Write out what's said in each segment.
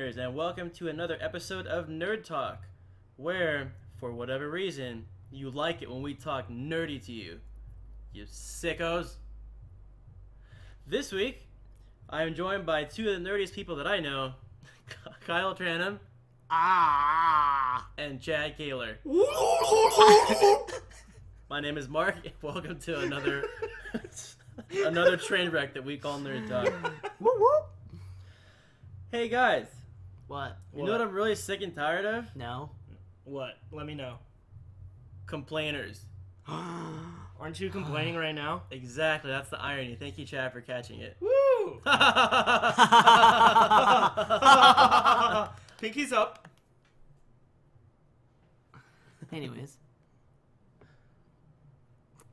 listeners, and welcome to another episode of Nerd Talk, where, for whatever reason, you like it when we talk nerdy to you. You sickos. This week, I am joined by two of the nerdiest people that I know, Kyle Tranham and Chad Kaler. My name is Marc, and welcome to another train wreck that we call Nerd Talk. Hey guys, What? you know what I'm really sick and tired of? No. What? Let me know. Complainers. Aren't you complaining right now? Exactly, that's the irony. Thank you, Chad, for catching it. Woo! Pinkies up. Anyways.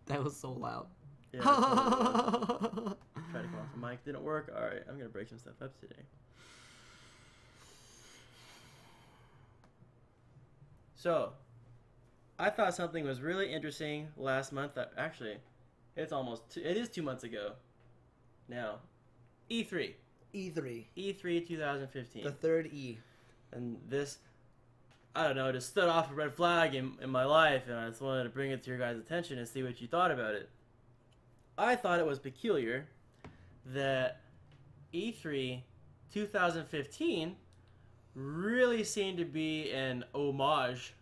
That was so loud. Yeah, try to come off the mic. Didn't work. Alright, I'm going to break some stuff up today. So, I thought something was really interesting last month. Actually, it is 2 months ago now. E3. E3. E3 2015. The third E. And this, I don't know, just stood off a red flag in my life, and I just wanted to bring it to your guys' attention and see what you thought about it. I thought it was peculiar that E3 2015 really seemed to be an homage,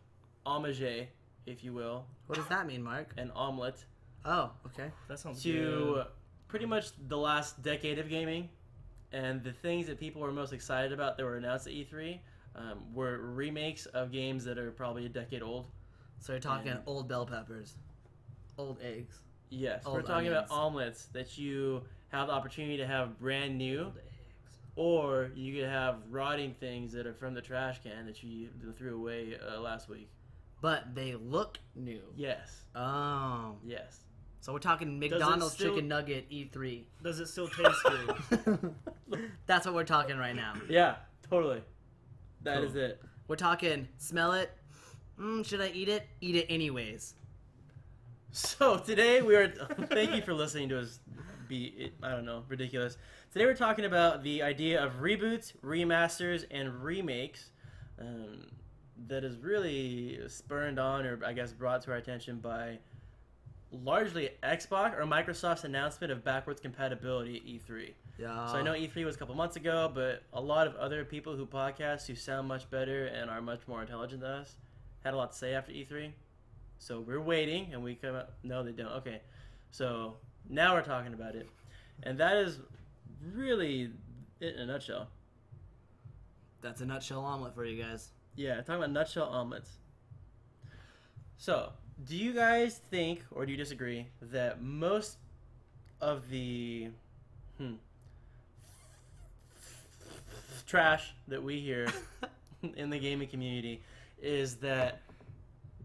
if you will, What does that mean, Mark? an omelet, Oh, okay. That sounds to good. pretty much the last decade of gaming. And the things that people were most excited about that were announced at E3 were remakes of games that are probably a decade old. So you're talking And- old bell peppers. Old eggs. Yes, we're Old talking onions. about omelets that you have the opportunity to have brand new, Old eggs. or you could have rotting things that are from the trash can that you threw away last week. But they look new. Yes, Oh. yes. So we're talking McDonald's still- chicken nugget E3. Does it still taste good? That's what we're talking right now. Yeah, totally. That Cool. is it. We're talking smell it. Should I eat it? Eat it anyways. So today we are. Thank you for listening to us be, I don't know, ridiculous. Today we're talking about the idea of reboots, remasters, and remakes that is really spurned on, or I guess brought to our attention by largely Xbox or Microsoft's announcement of backwards compatibility at E3. Yeah. So I know E3 was a couple months ago, but a lot of other people who podcast who sound much better and are much more intelligent than us had a lot to say after E3. So we're waiting, and we come out. No, they don't. Okay. So now we're talking about it. And that is really it in a nutshell. That's a nutshell omelet for you guys. Yeah, talking about nutshell omelets. So, do you guys think, or do you disagree, that most of the trash that we hear in the gaming community is that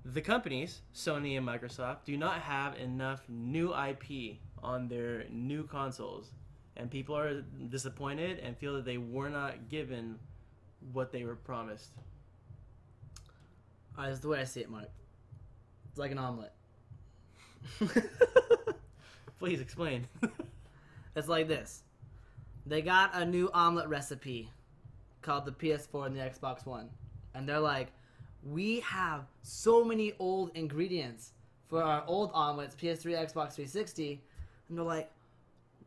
the companies, Sony and Microsoft, do not have enough new IP on their new consoles, and people are disappointed and feel that they were not given what they were promised? Alright, this is the way I see it, Mark. It's like an omelet. Please explain. It's like this. They got a new omelet recipe called the PS4 and the Xbox One. And they're like, we have so many old ingredients for our old omelets, PS3, Xbox 360. And they're like,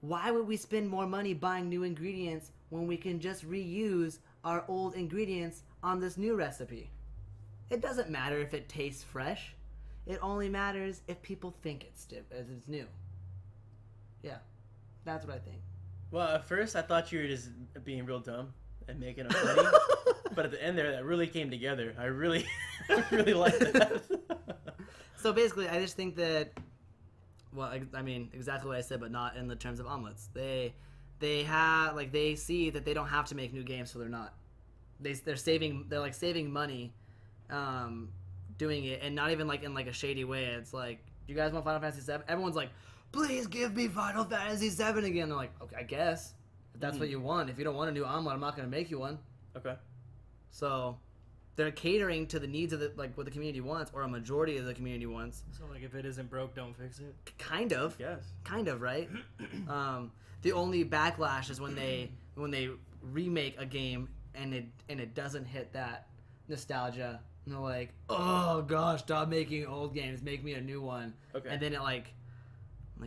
why would we spend more money buying new ingredients when we can just reuse our old ingredients on this new recipe? It doesn't matter if it tastes fresh. It only matters if people think it's new. Yeah, that's what I think. Well, at first I thought you were just being real dumb and making it funny, but at the end there, that really came together. I really liked that. So basically, I just think that, well, I mean, exactly what I said, but not in the terms of omelets. They see that they don't have to make new games, so they're not. They're saving money, doing it, and not even like in like a shady way. It's like, you guys want Final Fantasy VII? Everyone's like, please give me Final Fantasy VII again. They're like, okay, I guess if that's what you want. If you don't want a new omelet, I'm not gonna make you one. Okay. So they're catering to the needs of what the community wants, or a majority of the community wants. So like, if it isn't broke, don't fix it. Kind of. Yes. Kind of, right? The only backlash is when they remake a game and it doesn't hit that nostalgia. And they're like, oh gosh, stop making old games, make me a new one. Okay. And then I'm like,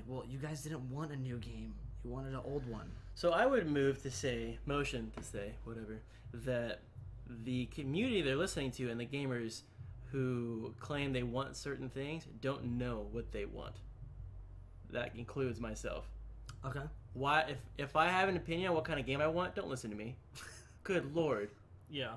well, you guys didn't want a new game, you wanted an old one. So I would motion to say, whatever, that the community they're listening to and the gamers who claim they want certain things don't know what they want. That includes myself. Okay. Why? If I have an opinion on what kind of game I want, don't listen to me. Good Lord. Yeah.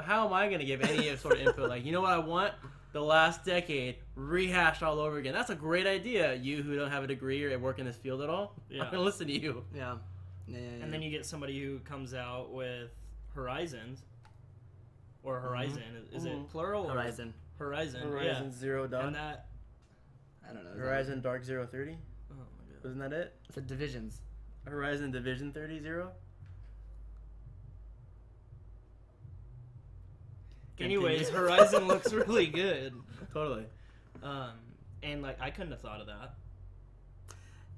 How am I going to give any sort of input? Like, you know what I want? The last decade rehashed all over again. That's a great idea. You who don't have a degree or work in this field at all, Yeah. I'm going to listen to you. Yeah. And then you get somebody who comes out with Horizons, or Horizon. Is it plural? Or Horizon. Horizon. Horizon Yeah. Zero Dawn. And that. I don't know. Horizon Dark Zero 30. Oh my god. Wasn't that it? It's a Divisions. Horizon Division 30 0. Anyways, Horizon looks really good. Totally. And like I couldn't have thought of that.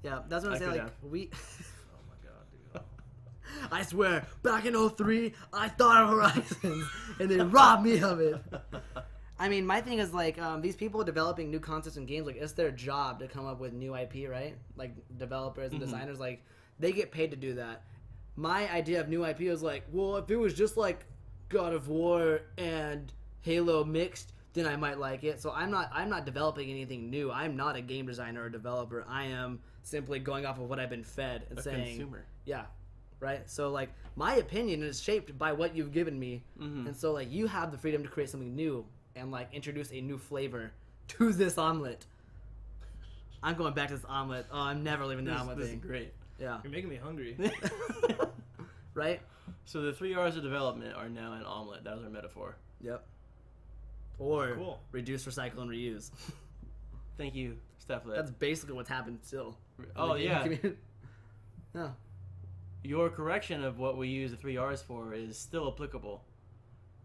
Yeah, that's what I'm I saying. could Like we, Oh my god, dude. I swear, back in 03, I thought of Horizons, and they robbed me of it. I mean, my thing is like these people developing new concepts and games, like it's their job to come up with new IP, right? Like developers and designers, like they get paid to do that. My idea of new IP was like, well, if it was just like God of War and Halo mixed, then I might like it. So I'm not developing anything new. I'm not a game designer or developer. I am simply going off of what I've been fed and A saying, consumer. yeah, right. So like my opinion is shaped by what you've given me, and so like you have the freedom to create something new and like introduce a new flavor to this omelet. I'm going back to this omelet. Oh, I'm never leaving the omelet This is thing. great. Yeah. You're making me hungry. Right? So the 3 R's of development are now an omelet. That was our metaphor. Yep. Or Cool. reduce, recycle, and reuse. Thank you, Steph. That's basically what's happened still. Oh, In the yeah. gaming community. Yeah. Your correction of what we use the 3 R's for is still applicable.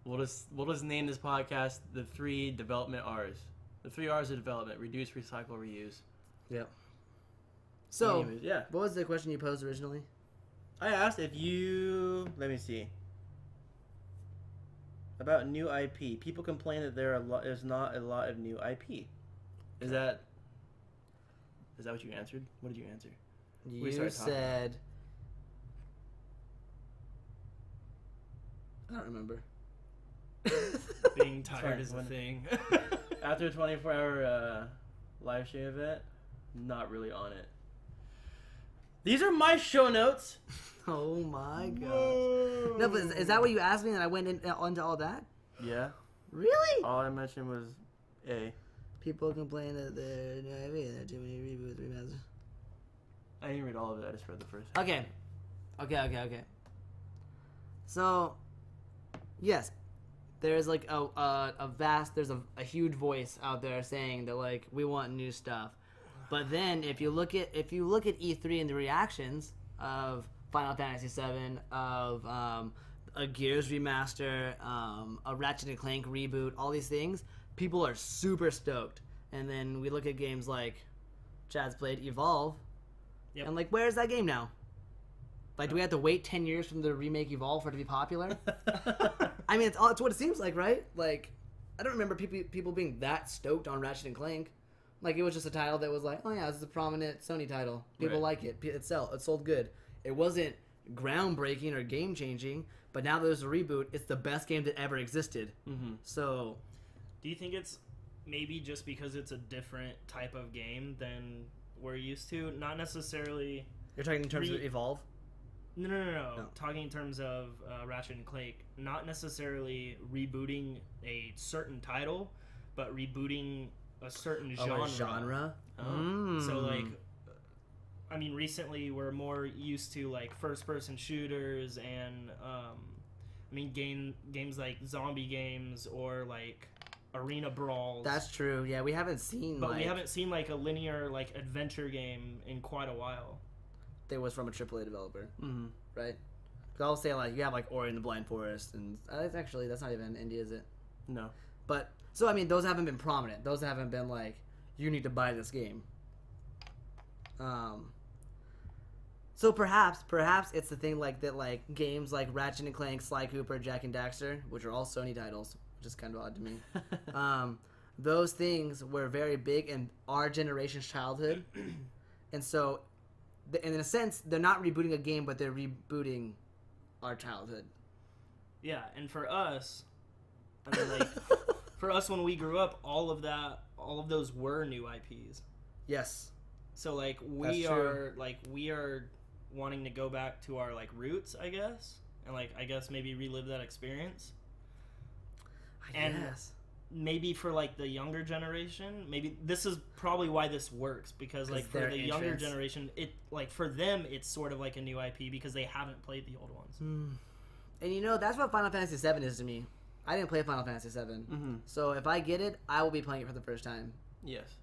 We'll just name this podcast the 3 development R's. The 3 R's of development: reduce, recycle, reuse. Yep. So, Anyways, yeah. what was the question you posed originally? I asked if you. Let me see. About new IP. People complain that there's not a lot of new IP. Is that what you answered? What did you answer? You started talking said... I don't remember. Being tired is a When- thing. After a 24-hour live stream event, not really on it. These are my show notes. Oh my gosh. Whoa. No, but is that what you asked me and I went into all that? Yeah. Really? All I mentioned was A. People complain that there are too many reboots, remasters. I didn't read all of it. I just read the first. Okay. So, yes, there's like there's a huge voice out there saying that like we want new stuff. But then if you look at E3 and the reactions of Final Fantasy VII, of a Gears remaster, a Ratchet and Clank reboot, all these things, people are super stoked. And then we look at games like Chad's played Evolve, Yep. and like where's that game now? Like, do we have to wait 10 years from the remake Evolve for it to be popular? I mean, it's what it seems like, right? Like, I don't remember people being that stoked on Ratchet and Clank. Like, it was just a title that was like, oh yeah, this is a prominent Sony title. People Right. like it. It sold good. It wasn't groundbreaking or game changing, but now there's a reboot. It's the best game that ever existed. Mm-hmm. So, Do you think it's maybe just because it's a different type of game than we're used to? Not necessarily. you're talking in terms of Evolve? No. No. Talking in terms of Ratchet and Clank, not necessarily rebooting a certain title, but rebooting a certain genre. A genre? So like, I mean, recently we're more used to like first-person shooters and I mean games like zombie games or like arena brawls. That's true. Yeah, we haven't seen. But like, we haven't seen like a linear like adventure game in quite a while. that was from a AAA developer, Mm-hmm. right? Because I'll say like you have like Ori and the Blind Forest, and that's not even indie, is it? No. But so I mean, those haven't been prominent. Those haven't been like you need to buy this game. So perhaps it's the thing like that, like games like Ratchet and Clank, Sly Cooper, Jack and Daxter, which are all Sony titles, which is kind of odd to me. Those things were very big in our generation's childhood, and so, in a sense, they're not rebooting a game, but they're rebooting our childhood. Yeah, and for us, I mean, like, for us when we grew up, all of those were new IPs. Yes. So like we are wanting to go back to our like roots, I guess, and like I guess maybe relive that experience. I guess. Maybe for like the younger generation, maybe this is probably why this works, because like for the younger generation, it like for them it's sort of like a new IP because they haven't played the old ones. And you know, that's what Final Fantasy VII is to me. I didn't play Final Fantasy VII, so if I get it, I will be playing it for the first time. Yes.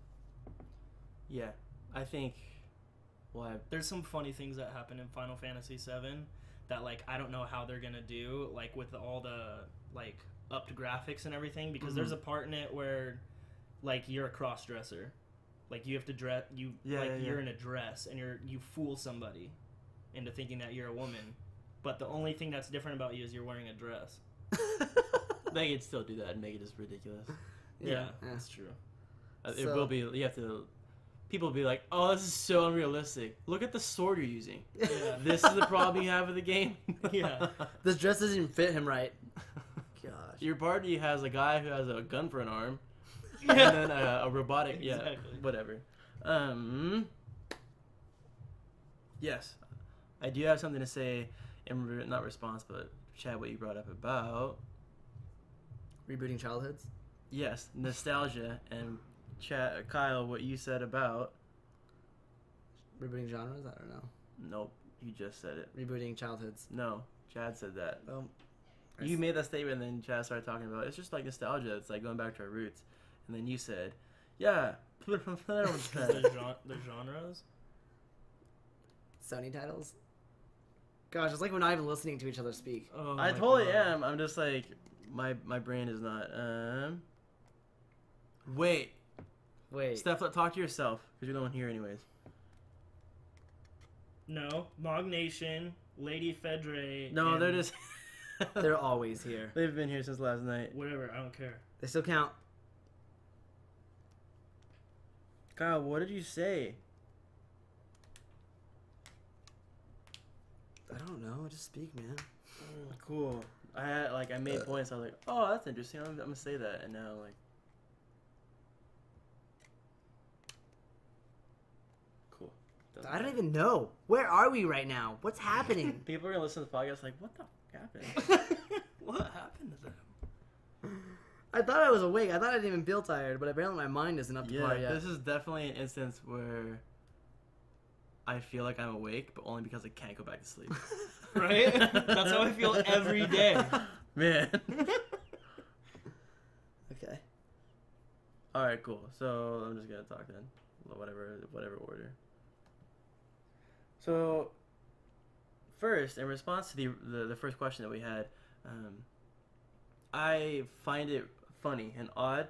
Yeah, I think. Well, there's some funny things that happen in Final Fantasy VII that like I don't know how they're gonna do, like with all the like upped graphics and everything, because there's a part in it where like you're a cross dresser, like you have to dress you're in a dress and you fool somebody into thinking that you're a woman, but the only thing that's different about you is you're wearing a dress. They could still do that and make it just ridiculous. Yeah, that's true. It will be. You have to. People will be like, "Oh, this is so unrealistic. Look at the sword you're using. Yeah. This is the problem you have with the game." Yeah, this dress doesn't even fit him right. Gosh. Your party has a guy who has a gun for an arm, and then a robotic. Exactly. Yeah, whatever. Yes, I do have something to say in not response, but Chad, what you brought up about rebooting childhoods. Yes, nostalgia, and Kyle, what you said about rebooting genres. I don't know. Nope, you just said it. Rebooting childhoods. No, Chad said that. Well, you made that statement, and then Chad started talking about it's just like nostalgia. It's like going back to our roots, and then you said, "Yeah." the genres. Sony titles. Gosh, it's like we're not even listening to each other speak. Oh, I totally am. I'm just like my brain is not. Wait. Steph, talk to yourself because you're the one here, anyways. No, Mog Nation, Lady Fedre. No, they're just. They're always here. They've been here since last night. Whatever, I don't care. They still count. Kyle, what did you say? I don't know. Just speak, man. Cool. I made points. I was like, oh, that's interesting. I'm gonna say that, and now like. Cool. I don't even know. Where are we right now? What's happening? People are gonna listen to the podcast like, what the fuck happened? What happened to them? I thought I was awake. I thought I didn't even feel tired, but apparently my mind isn't up to par yet. This is definitely an instance where I feel like I'm awake, but only because I can't go back to sleep. Right? That's how I feel every day. Man. Okay. Alright, cool. So I'm just gonna talk then. Whatever order. So first, in response to the first question that we had, I find it funny and odd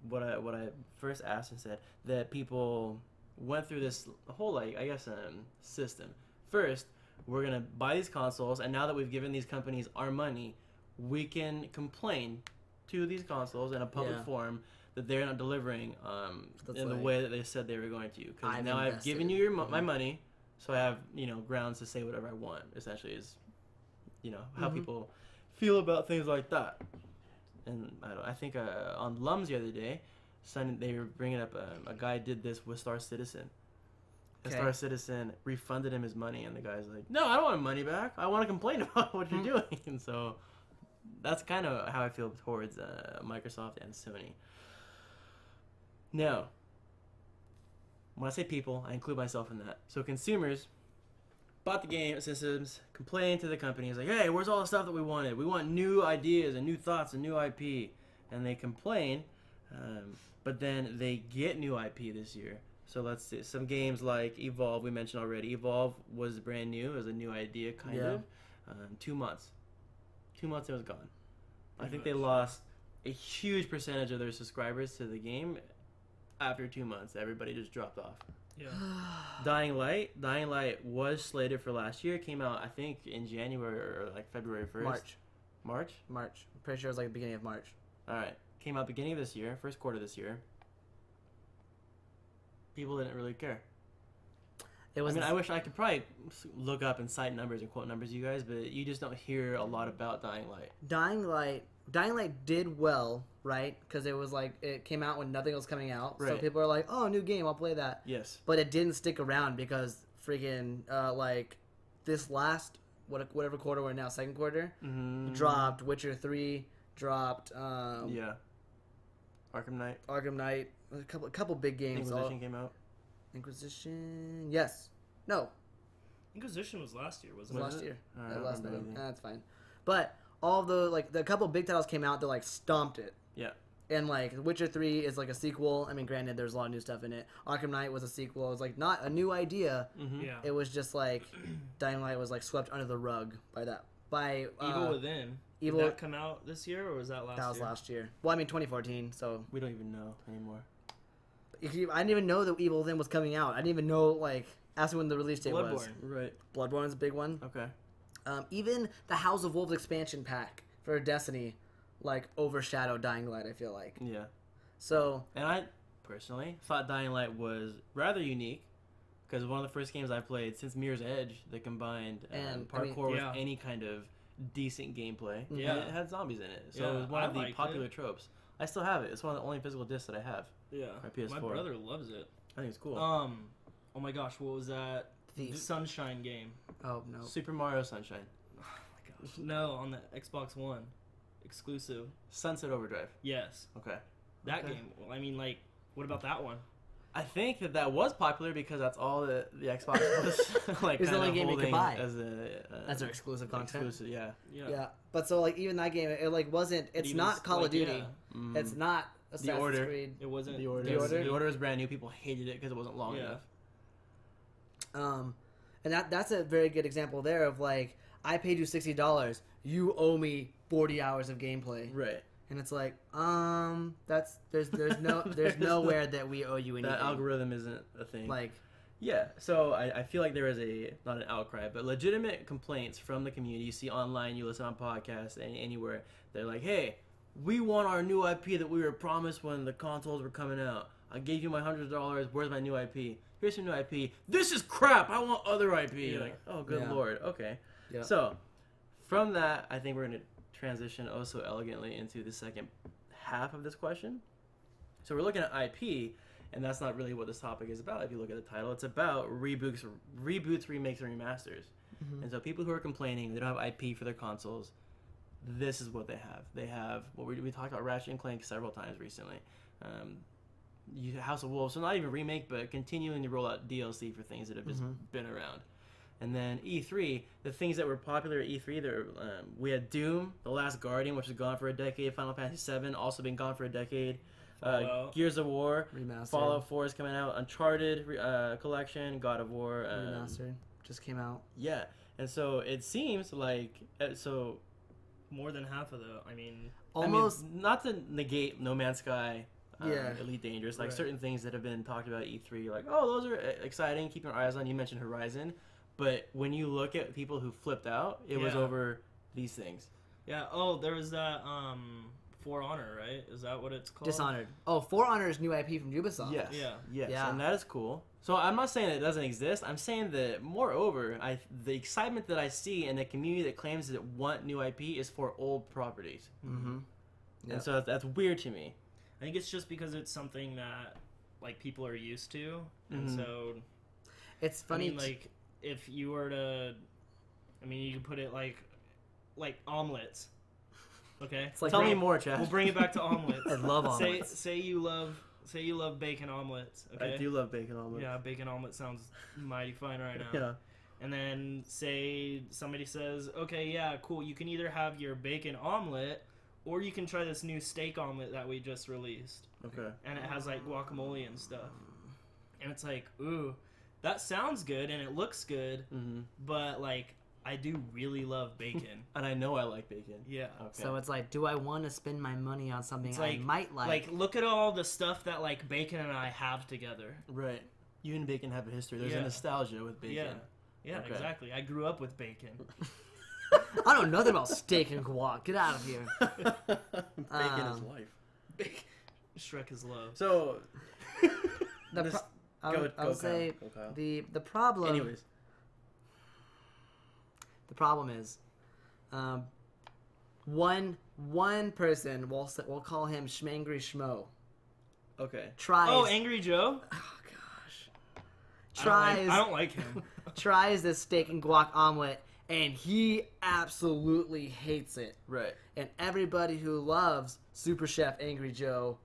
what I first asked and said that people went through this whole system. First, we're gonna buy these consoles, and now that we've given these companies our money, we can complain to these consoles in a public forum that they're not delivering in the way that they said they were going to. Because now I've given you my money, so I have grounds to say whatever I want. Essentially, is how people feel about things like that. And I think on Lums the other day, they were bringing up a guy did this with Star Citizen. And Star Citizen refunded him his money, and the guy's like, "No, I don't want money back. I want to complain about what you're doing." And so that's kind of how I feel towards Microsoft and Sony. Now, when I say people, I include myself in that. So consumers bought the game systems, complained to the companies like, "Hey, where's all the stuff that we wanted? We want new ideas and new thoughts and new IP." And they complain, but then they get new IP this year. So let's see, some games like Evolve, we mentioned already. Evolve was brand new, it was a new idea, kind of. 2 months. 2 months, it was gone. I think they lost a huge percentage of their subscribers to the game after 2 months. Everybody just dropped off. Yeah. Dying Light was slated for last year. Came out, I think, in January or like February 1st. March? March. I'm pretty sure it was like the beginning of March. All right. Came out beginning of this year, first quarter this year. People didn't really care. It was. I wish I could probably look up and cite numbers and quote numbers, you guys, but you just don't hear a lot about Dying Light. Dying Light did well, right? Because it was like it came out when nothing was coming out, so Right. people are like, "Oh, new game, I'll play that." Yes. But it didn't stick around because freaking like this last whatever quarter we're in now, second quarter, dropped Witcher 3, dropped yeah. Arkham Knight. a couple big games. Inquisition came out. Inquisition, yes, no, Inquisition was last year, it was wasn't it? last year. I don't Last remember November. anything. That's fine. But all the couple big titles came out that like stomped it. Yeah. And like Witcher 3 is like a sequel. I mean, granted, there's a lot of new stuff in it. Arkham Knight was a sequel. It was like not a new idea. Yeah. It was just like Dying Light was like swept under the rug by Evil Within. Evil. Did that come out this year or was that last year? That was last year. Well, I mean 2014. So We don't even know anymore. I didn't even know that Evil Within was coming out. I didn't even know like ask me when the release date was. Right. Bloodborne is a big one. Okay. Even the House of Wolves expansion pack for Destiny, like overshadowed Dying Light. I feel like. Yeah. So. And I personally thought Dying Light was rather unique because one of the first games I played since Mirror's Edge that combined And, I parkour mean, yeah. with any kind of decent gameplay. Yeah. And it had zombies in it, so Yeah, it was one I of the liked popular it. tropes. I still have it. It's one of the only physical discs that I have. Yeah. My PS4. My brother loves it. I think it's cool. Oh my gosh, what was that? The Sunshine game. Oh no. Super Mario Sunshine. Oh my gosh. No, on the Xbox One. Exclusive. Sunset Overdrive. Yes. Okay. That Okay. game. Well, I mean, like, what about that one? I think that was popular because that's all the Xbox was like. It's the only kinda game you could holding buy. as a That's their exclusive content. exclusive. Yeah. Yeah. But so like even that game, it like wasn't. It's even not Call like, of Duty. yeah. It's not Assassin's Order. Creed. It wasn't. The Order. The Order? The Order was brand new. People hated it because it wasn't long Yeah. enough. And that's a very good example there of like I paid you $60, you owe me 40 hours of gameplay, Right. and it's like there's nowhere that we owe you anything. That algorithm isn't a thing. Like Yeah, so I feel like there is not an outcry, but legitimate complaints from the community. You see online, you listen on podcasts, anywhere. They're like, hey, we want our new IP that we were promised when the consoles were coming out. I gave you my $100. Where's my new IP? Here's some new IP. This is crap. I want other IP. Yeah. Like, oh, good Yeah. Lord. Okay. Yeah. So from that, I think we're going to transition oh so elegantly into the second half of this question. So we're looking at IP. And that's not really what this topic is about. If you look at the title, it's about reboots, remakes, and remasters. And so people who are complaining they don't have IP for their consoles, this is what they have. They have what we talked about Ratchet and Clank several times recently. House of Wolves, so not even remake, but continuing to roll out DLC for things that have just been around. And then E3, the things that were popular at E3, we had Doom, The Last Guardian, which was gone for a decade. Final Fantasy VII, also been gone for a decade. Gears of War, Remastered. Fallout 4 is coming out, Uncharted collection, God of War. Remastered just came out. Yeah, and so it seems like More than half of the. I mean, Almost. I mean, not to negate No Man's Sky, Yeah. Elite Dangerous, like Right. certain things that have been talked about at E3, you're like, oh, those are exciting, keep your eyes on. You mentioned Horizon, but when you look at people who flipped out, it was Yeah. over these things. yeah. Oh, there was that For Honor, right? Is that what it's called? Dishonored. Oh, For Honor is new IP from Ubisoft. Yes. Yeah. Yes. Yeah. And that is cool. So I'm not saying it doesn't exist. I'm saying that, moreover, the excitement that I see in a community that claims that want new IP is for old properties. Mm-hmm. And so that's weird to me. I think it's just because it's something that like people are used to, and Mhm. so It's funny. I mean, like if you were to, I mean, you can put it like omelets. Okay. it's like Tell me more, Chad. We'll bring it back to omelets. I love omelets. Say you love bacon omelets. Okay. I do love bacon omelets. Yeah, bacon omelet sounds mighty fine right now. Yeah. And then say somebody says, okay, yeah, cool. You can either have your bacon omelet, or you can try this new steak omelet that we just released, Okay. and it has like guacamole and stuff. And it's like, ooh, that sounds good and it looks good, Mm-hmm. but like I do really love bacon. And I know I like bacon. Yeah. Okay. So it's like, do I want to spend my money on something It's I might like? Like look at all the stuff that like bacon and I have together. right. You and bacon have a history. There's a nostalgia with bacon. Yeah, Okay. exactly. I grew up with bacon. I don't know nothing about steak and guac. Get out of here. Bacon is life. Shrek is love. So, I would say Go, Kyle. the problem. Anyways, the problem is, one person we'll call him Schmangry Schmo. okay. Tries. Oh, Angry Joe? Oh gosh. I don't like him. Tries this steak and guac omelet, and he absolutely hates it. Right. And everybody who loves Super Chef Angry Joe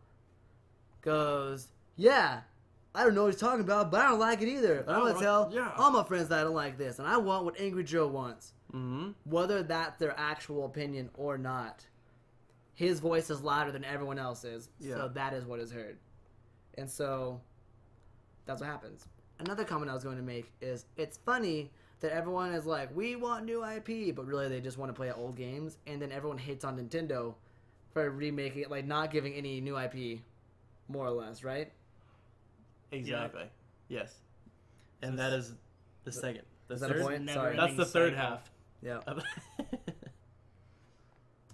goes, yeah, I don't know what he's talking about, but I don't like it either. I'm going to tell all my friends that I don't like this, and I want what Angry Joe wants. Mm-hmm. Whether that's their actual opinion or not, his voice is louder than everyone else's, so that is what is heard. And so, that's what happens. Another comment I was going to make is, it's funny that everyone is like, we want new IP, but really they just want to play old games, and then everyone hates on Nintendo for remaking it, like not giving any new IP, more or less, right? Exactly. Yes. And that is the second. Is that a point? Sorry. That's the third half. Yeah.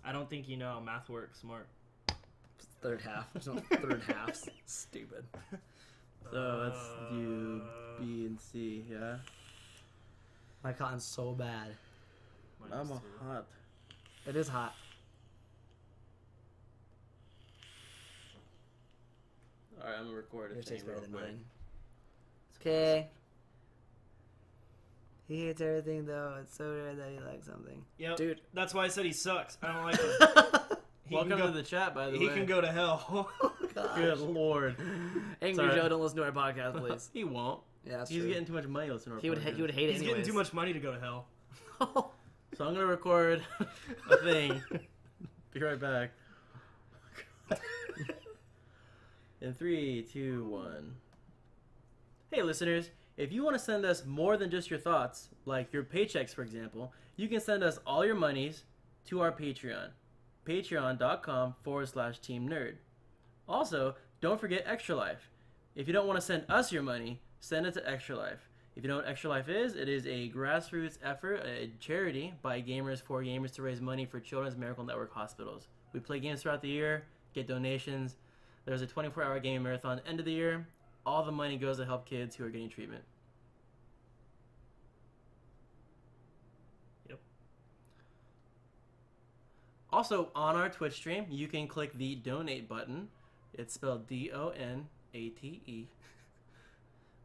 I don't think you know how math works, Mark. Third half. There's no third halves. Stupid. So that's U, B, and C, yeah? My cotton's so bad. I'm hot. It is hot. Alright, I'm gonna record Yours a tastes thing better real than quick. mine. Okay. He hates everything though. It's so rare that he likes something. Yep. Dude. That's why I said he sucks. I don't like him. Welcome to the chat, by the way. He can go to hell. Good lord. Angry Sorry. Joe, don't listen to our podcast, please. He won't. Yeah, that's He's true. getting too much money to listen to our He would podcast. hate it He's anyways. getting too much money to go to hell. So I'm gonna record a thing. Be right back. In 3, 2, 1. Hey listeners, if you want to send us more than just your thoughts, like your paychecks for example, you can send us all your monies to our Patreon. Patreon.com/Team Nerd. Also, don't forget Extra Life. If you don't want to send us your money, send it to Extra Life. If you know what Extra Life is, it is a grassroots effort, a charity by gamers for gamers to raise money for Children's Miracle Network hospitals. We play games throughout the year, get donations. There's a 24-hour game marathon end of the year. All the money goes to help kids who are getting treatment. Yep. Also, on our Twitch stream, you can click the donate button. It's spelled DONATE.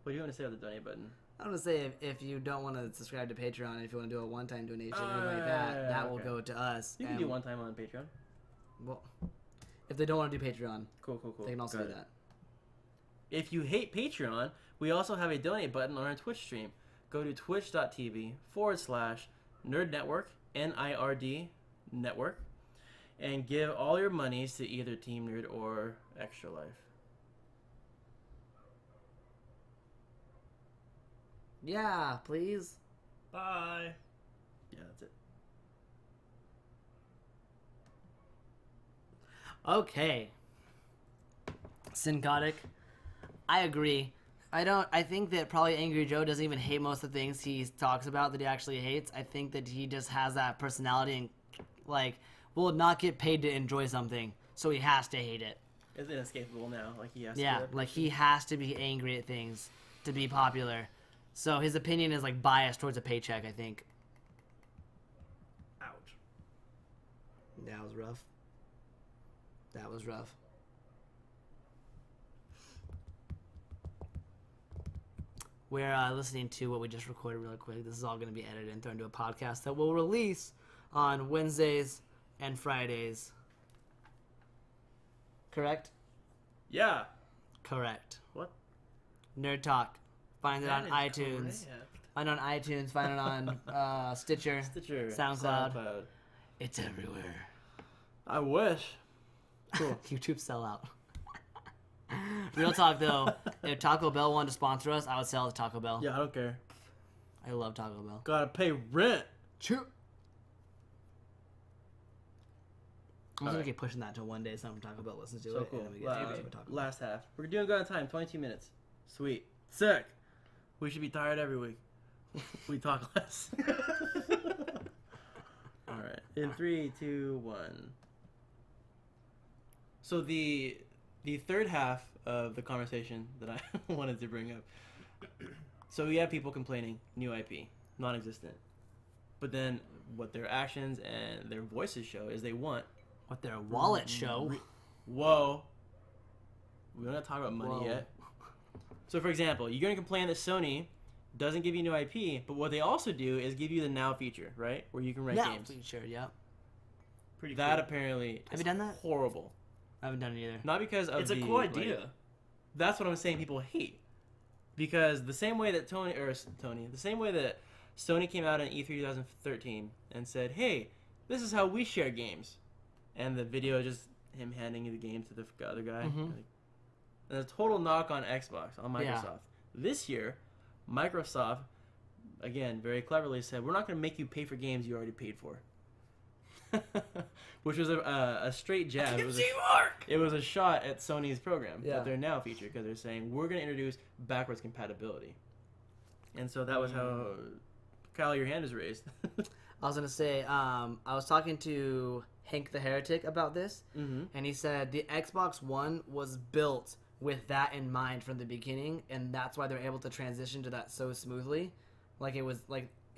What do you want to say with the donate button? I'm going to say if you don't want to subscribe to Patreon, if you want to do a one-time donation or anything like that, that will go to us. You can do one time on Patreon. Well, if they don't want to do Patreon, Cool. they can also Got do it. that. If you hate Patreon, we also have a donate button on our Twitch stream. Go to twitch.tv/Nerd Network, NIRD Network, and give all your monies to either Team Nerd or Extra Life. Yeah, please. Bye. Yeah, that's it. Okay. Syncotic. I agree. I think that probably Angry Joe doesn't even hate most of the things he talks about that he actually hates. I think that he just has that personality and, like, will not get paid to enjoy something, so he has to hate it. It's inescapable now. Like, he has to. Yeah, like, he has to be angry at things to be popular. So his opinion is, like, biased towards a paycheck, I think. Ouch. That was rough. That was rough. We're listening to what we just recorded really quick. This is all going to be edited and thrown into a podcast that we'll release on Wednesdays and Fridays. Correct? Yeah. Correct. What? Nerd Talk. Find it That on is iTunes. correct. Find it on iTunes. Find it on Stitcher. SoundCloud. It's everywhere. I wish. Cool. YouTube sellout. Real talk though, if Taco Bell wanted to sponsor us, I would sell to Taco Bell. Yeah, I don't care. I love Taco Bell. Gotta pay rent. True. I'm just gonna Alright. keep pushing that until one day some Taco Bell listens to So it. cool. And then we get to Taco Bell. Last half. We're doing good on time. 22 minutes. Sweet. Sick. We should be tired every week. We talk less. All right. In 3, 2, 1. So the third half of the conversation that I wanted to bring up. So we have people complaining, new IP, non-existent. But then what their actions and their voices show is they want... What their wallets show. Whoa. We don't have to talk about money Whoa. yet. So, for example, you're going to complain that Sony doesn't give you new IP, but what they also do is give you the Now feature, right? Where you can rent Now games. feature, yeah. Pretty That cool. apparently Have is you done that? horrible. I haven't done it either. Not because of It's a the, cool idea. like, that's what I'm saying people hate. Because the same way that the same way that Sony came out in E3 2013 and said, hey, this is how we share games. And the video is just him handing the game to the other guy. Mhm. Like, and a total knock on Xbox, on Microsoft. Yeah. This year, Microsoft, again, very cleverly said, we're not going to make you pay for games you already paid for. Which was a straight jab. It was a shot at Sony's program, Yeah. at their Now feature, because they're saying, we're going to introduce backwards compatibility. And so that was how, Kyle, your hand is raised. I was going to say, I was talking to Hank the Heretic about this, Mm-hmm. and he said the Xbox One was built with that in mind from the beginning, and that's why they're able to transition to that so smoothly. Like it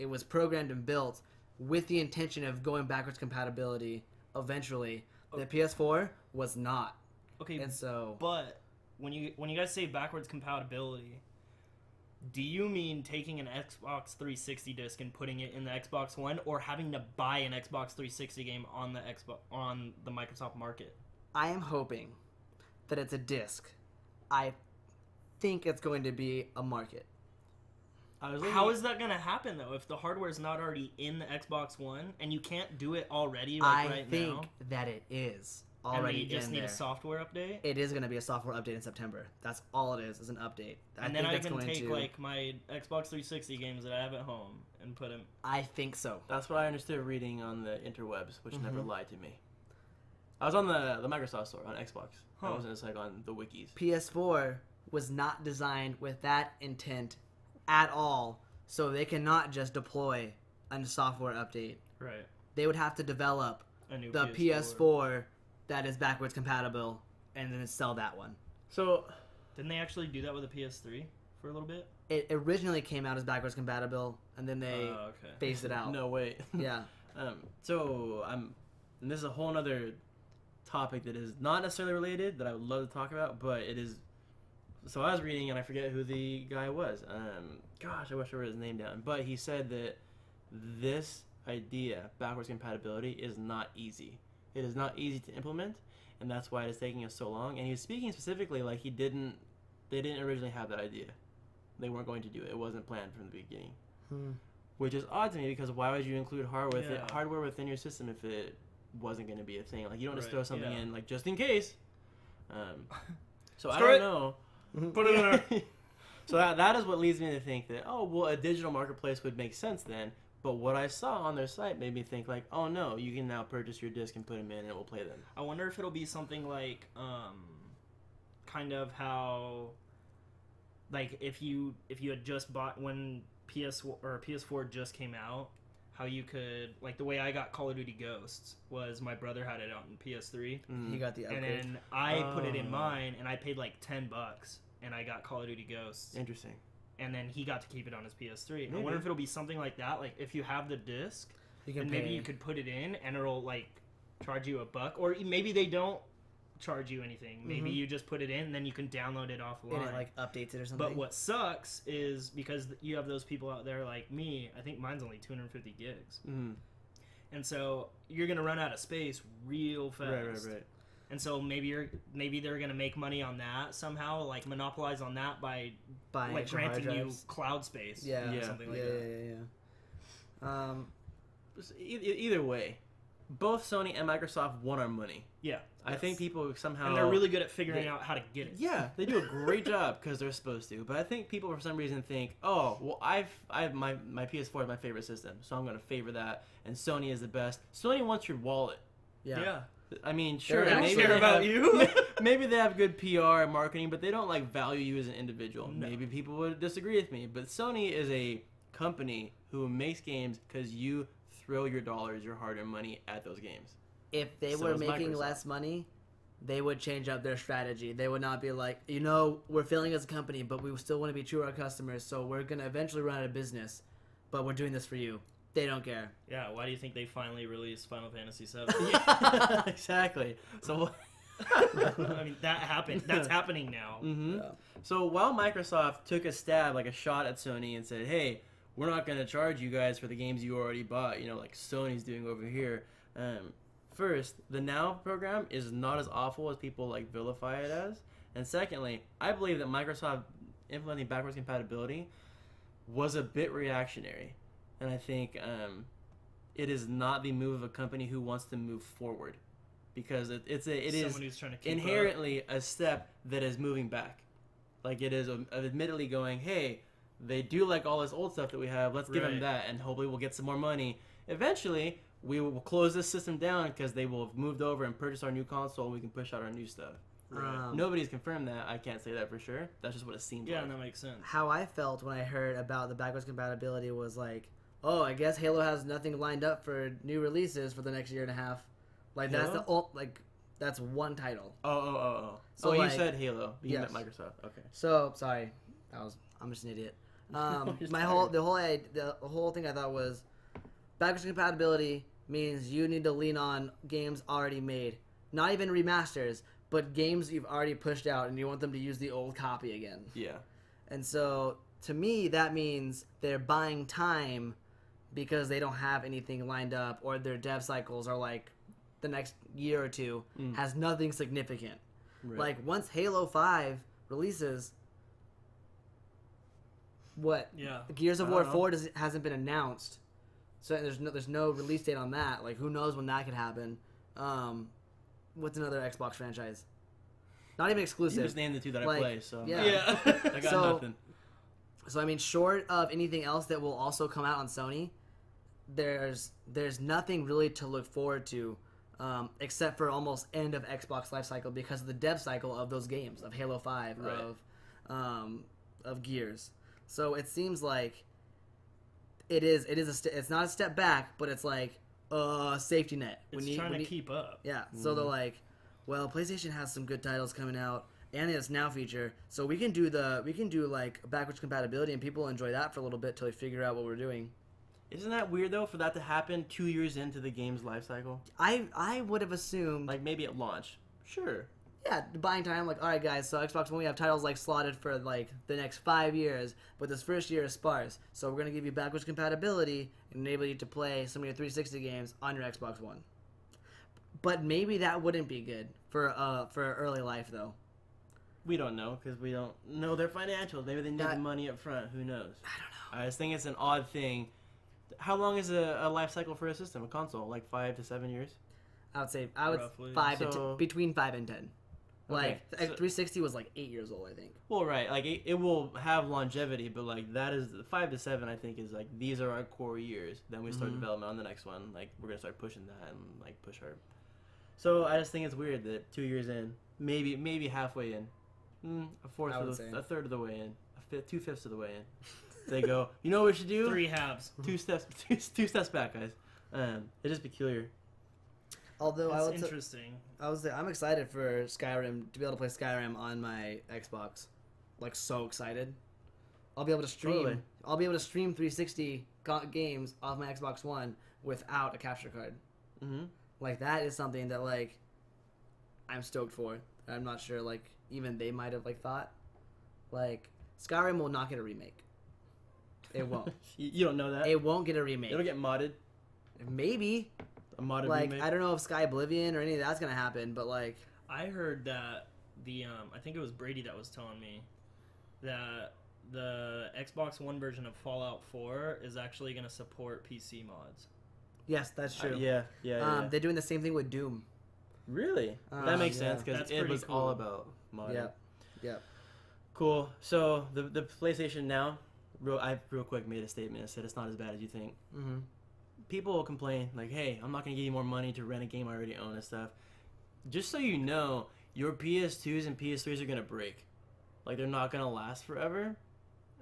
was programmed and built with the intention of going backwards compatibility eventually. The PS4 was not. Okay, And so but when you guys say backwards compatibility, do you mean taking an Xbox 360 disc and putting it in the Xbox One, or having to buy an Xbox 360 game on the Microsoft Market? I am hoping that it's a disc. I think it's going to be a market. How is that gonna happen though if the hardware is not already in the Xbox One and you can't do it already I right think now? that it is And already you just in need there. a software update. It is going to be a software update in September. That's all it is an update. And then think I that's can going take to, like my Xbox 360 games that I have at home and put them. I think so. That's what I understood reading on the interwebs, which never Mhm. lied to me. I was on the Microsoft store on Xbox. I Huh. wasn't just like on the wikis. PS4 was not designed with that intent at all, so they cannot just deploy a software update. Right. They would have to develop A new the PS4 that is backwards compatible and then sell that one. So, Didn't they actually do that with the PS3 for a little bit? It originally came out as backwards compatible, and then they Oh, okay. phased it out. no, wait. Yeah. So, and this is a whole other topic that is not necessarily related that I would love to talk about, but it is. So I was reading and I forget who the guy was. Gosh, I wish I wrote his name down. But he said that this idea, backwards compatibility, is not easy. It is not easy to implement, and that's why it is taking us so long. And he was speaking specifically like they didn't originally have that idea. They weren't going to do it. It wasn't planned from the beginning. Which is odd to me because why would you include hardware within your system if it wasn't going to be a thing? Like you don't just Right, throw something yeah. in like just in case. So I Screw don't it. know. Put it in there. So that is what leads me to think that a digital marketplace would make sense then. But what I saw on their site made me think like, oh no, you can now purchase your disc and put them in and it will play them. I wonder if it'll be something like, kind of how, like if you had just bought when PS4 just came out, how you could like the way I got Call of Duty Ghosts was my brother had it out in PS3, He got the upgrade. and then I put it in Oh. mine and I paid like $10 and I got Call of Duty Ghosts, Interesting. and then he got to keep it on his PS3. I Maybe. wonder if it'll be something like that, like if you have the disc. You can And pay. maybe you could put it in and it'll like charge you $1, or maybe they don't charge you anything. Maybe Mhm. you just put it in and then you can download it offline. and it like updates it or something. But what sucks is because you have those people out there like me, I think mine's only 250 gigs. Mm. And so you're going to run out of space real fast. Right. And so maybe they're going to make money on that somehow, like monopolize on that by buying like extra hard granting you drives. cloud space Yeah. or Yeah. something like yeah, that. yeah. Either way, both Sony and Microsoft want our money. Yeah. I think people somehow And they're really good at figuring they- out how to get it. Yeah, they do a great job because they're supposed to. But I think people for some reason think, oh, well, my PS4 is my favorite system, so I'm going to favor that. And Sony is the best. Sony wants your wallet. Yeah. I mean, sure, They don't maybe care they about have, you. maybe they have good PR and marketing, but they don't like value you as an individual. No. Maybe people would disagree with me, but Sony is a company who makes games because you throw your dollars, your hard-earned money at those games. If they So were is making Microsoft. less money, they would change up their strategy. They would not be like, we're failing as a company, but we still want to be true to our customers, so we're going to eventually run out of business, but we're doing this for you. They don't care. Yeah, why do you think they finally released Final Fantasy VII? Yeah, exactly. So, I mean, that happened. That's happening now. mhm. Yeah. So while Microsoft took a stab, like a shot at Sony and said, hey, we're not going to charge you guys for the games you already bought, like Sony's doing over here. First, the Now program is not as awful as people like vilify it as. And secondly, I believe that Microsoft implementing backwards compatibility was a bit reactionary. And I think it is not the move of a company who wants to move forward, because it is Someone who's trying to keep inherently a step that is moving back. Like it is admittedly going, hey, they do like all this old stuff that we have. Let's give them Right. that, and hopefully we'll get some more money. Eventually, we will close this system down because they will have moved over and purchased our new console, and we can push out our new stuff. Right. Nobody's confirmed that. I can't say that for sure. That's just what it seems Yeah, like. that makes sense. How I felt when I heard about the backwards compatibility was like, oh, I guess Halo has nothing lined up for new releases for the next year and a half. Like Halo? that's one title. Oh. So, So you like- said Halo. You Yes. meant Microsoft. Okay. So sorry, I'm just an idiot. You're just The whole thing I thought was backwards compatibility means you need to lean on games already made, not even remasters, but games you've already pushed out, and you want them to use the old copy again. Yeah. And so to me, that means they're buying time because they don't have anything lined up, or their dev cycles are like the next year or two has nothing significant. Right. Like once Halo 5 releases, what? Yeah. Gears of I War don't 4 hasn't been announced, so there's no release date on that. Like who knows when that could happen? What's another Xbox franchise? Not even You exclusive. just named the two that Like, I play, so yeah. I got So- nothing. So I mean, short of anything else that will also come out on Sony, there's nothing really to look forward to, except for almost end of Xbox life cycle because of the dev cycle of those games, of Halo 5, Right. of Gears. So it seems like it's not a step back, but it's like a safety net. It's trying to keep up. Yeah, so they're like, well, PlayStation has some good titles coming out, and it's Now feature, so we can do like backwards compatibility, and people enjoy that for a little bit till they figure out what we're doing. Isn't that weird though for that to happen 2 years into the game's life cycle? I would have assumed, Like maybe at launch. Sure. yeah, buying time. Like, all right, guys, so Xbox One, we have titles like slotted for like the next 5 years, but this first year is sparse, so we're gonna give you backwards compatibility and enable you to play some of your 360 games on your Xbox One. But maybe that wouldn't be good for early life though. We don't know because we don't know their financials. Maybe they need That- the money up front. Who knows? I don't know. I just think it's an odd thing. How long is a life cycle for a system, a console? Like 5 to 7 years? I would Roughly. between 5 and 10. Like Okay, so- 360 was like 8 years old, I think. Well, right. Like it will have longevity, but like that is 5 to 7. I think is like these are our core years. Then we start development on the next one. Like we're gonna start pushing that and like push our. So I just think it's weird that 2 years in, maybe halfway in, I would say. a third of the way in, 2/5 of the way in, they go. You know what we should do? 3 halves. Two steps back, guys. It is peculiar. Although That's interesting. I'm excited for Skyrim to be able to play Skyrim on my Xbox. Like so excited. I'll be able to stream. Totally. I'll be able to stream 360 games off my Xbox One without a capture card. Mm-hmm. Like that is something that like I'm stoked for. I'm not sure like even they might have like thought like Skyrim will not get a remake. It won't. You don't know that. It won't get a remake. It'll get modded. Maybe. A modded Like remake. I don't know if Sky Oblivion or any of that's gonna happen, but like I heard that I think it was Brady that was telling me that the Xbox One version of Fallout 4 is actually going to support PC mods. yes, that's true. Yeah. They're doing the same thing with Doom. Really? That makes yeah. sense because That's it pretty was cool. all about modding. Yep. Cool. So the PlayStation Now, real quick made a statement. I said it's not as bad as you think. Mm-hmm. People will complain like, "Hey, I'm not gonna give you more money to rent a game I already own and stuff." just so you know, your PS2s and PS3s are gonna break. Like, they're not gonna last forever.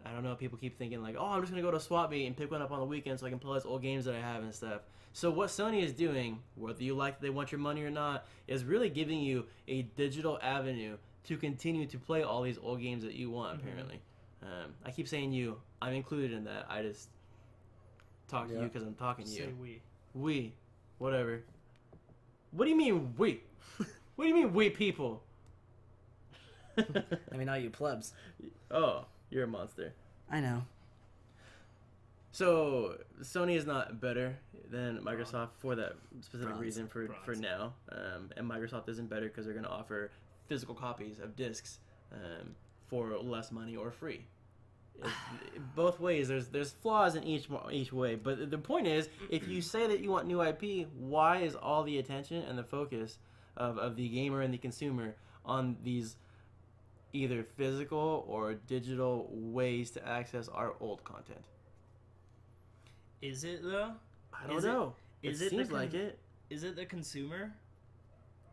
I don't know. People keep thinking like, oh, I'm just gonna go to swap meet and pick one up on the weekend so I can play those old games that I have and stuff. So what Sony is doing, whether you like they want your money or not, is really giving you a digital avenue to continue to play all these old games that you want. Apparently, I keep saying you. I'm included in that. I just talk to you because I'm talking to you. Say we. We, whatever. What do you mean we? What do you mean we people? I mean, all you plebs. Oh, you're a monster. I know. So Sony is not better than Microsoft for that specific Bronze. reason for now, and Microsoft isn't better because they're going to offer physical copies of discs for less money or free. Both ways, there's flaws in each way, but the point is, if you say that you want new IP, why is all the attention and the focus of the gamer and the consumer on these either physical or digital ways to access our old content? Is it though? I don't know. It seems like it. Is it the consumer?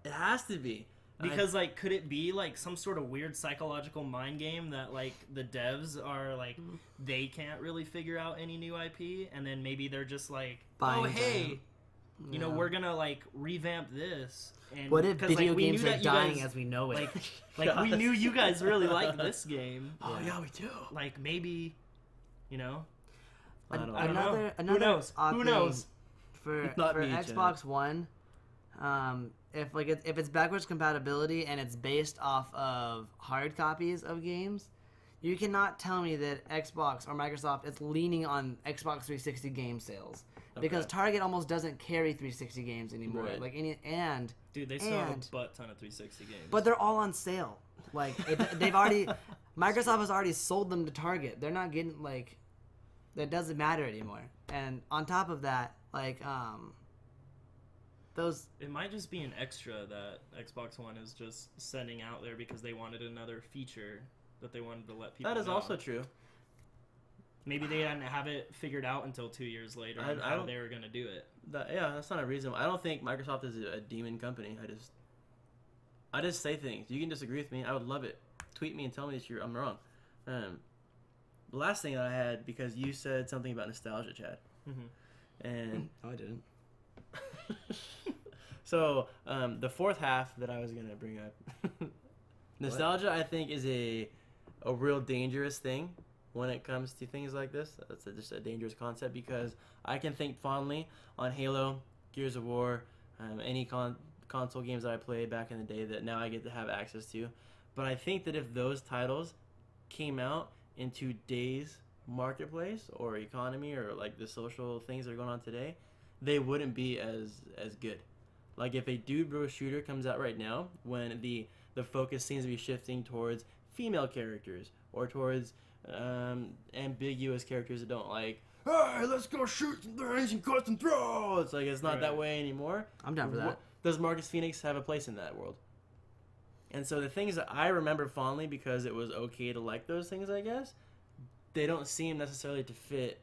It has to be. Because like, could it be like some sort of weird psychological mind game that like the devs are like they can't really figure out any new IP, and then maybe they're just like, Buying oh hey, time. you know, we're gonna like revamp this. And What if 'cause, video like, we games knew are that you dying guys- as we know it? like we knew you guys really liked this game. Oh yeah, we do. Like maybe, you know, I don't know. know. Another Who knows? odd Who thing knows? for Not me, Xbox One, if it's backwards compatibility and it's based off of hard copies of games, you cannot tell me that Xbox or Microsoft is leaning on Xbox 360 game sales because Target almost doesn't carry 360 games anymore. Right. Dude, they still have a butt ton of 360 games. But they're all on sale. Like they've already, Microsoft has already sold them to Target. They're not getting like, that doesn't matter anymore. And on top of that, like those. It might just be an extra that Xbox One is just sending out there because they wanted another feature that they wanted to let people That is know. also true. Maybe they didn't have it figured out until 2 years later on how they were going to do it. That's not a reason. I don't think Microsoft is a demon company. I just say things. You can disagree with me. I would love it. Tweet me and tell me that I'm wrong. The last thing that I had, because you said something about nostalgia, Chad. Mm-hmm. And No, I didn't. so the fourth half that I was going to bring up. Nostalgia, I think, is a real dangerous thing when it comes to things like this. That's just a dangerous concept because I can think fondly on Halo, Gears of War, any console games that I played back in the day that now I get to have access to. But I think that if those titles came out in today's marketplace or economy or like the social things that are going on today, they wouldn't be as good. Like if a dude bro shooter comes out right now when the focus seems to be shifting towards female characters or towards ambiguous characters that don't like, hey, let's go shoot some things and cut some throats. It's like it's not that way anymore. I'm down for that. Does Marcus Phoenix have a place in that world? And so the things that I remember fondly because it was okay to like those things, I guess, they don't seem necessarily to fit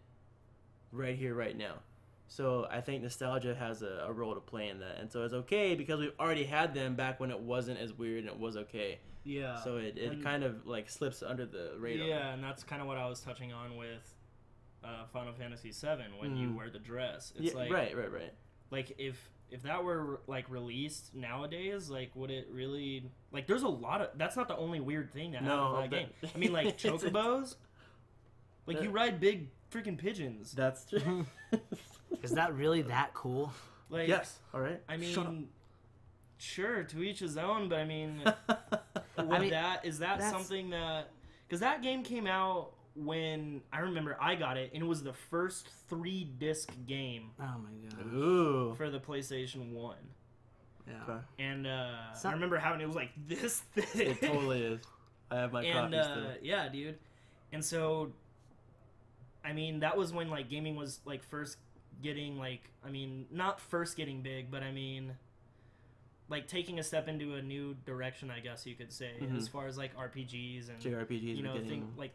right here, right now. So I think nostalgia has a role to play in that. And so it's okay because we've already had them back when it wasn't as weird and it was okay. Yeah. So it kind of like slips under the radar. Yeah, and that's kind of what I was touching on with Final Fantasy VII when you wear the dress. It's like right. Like if that were like released nowadays, like would it really like? There's a lot of. That's not the only weird thing that happens in that game. I mean, like chocobos. Like you ride big freaking pigeons. That's true. Is that really that cool? Like yes. All right. I mean, sure, to each his own. But I mean, is that something that? Because that game came out when I remember I got it, and it was the first 3-disc game. Oh my god. Ooh. For the PlayStation 1. Yeah. Okay. And I remember having it was like this thick. It totally is. I have my copies still. Yeah, dude. And so, I mean, that was when like gaming was like first getting like, I mean, not first getting big, but I mean, like taking a step into a new direction, I guess you could say, as far as like RPGs and JRPGs, you know,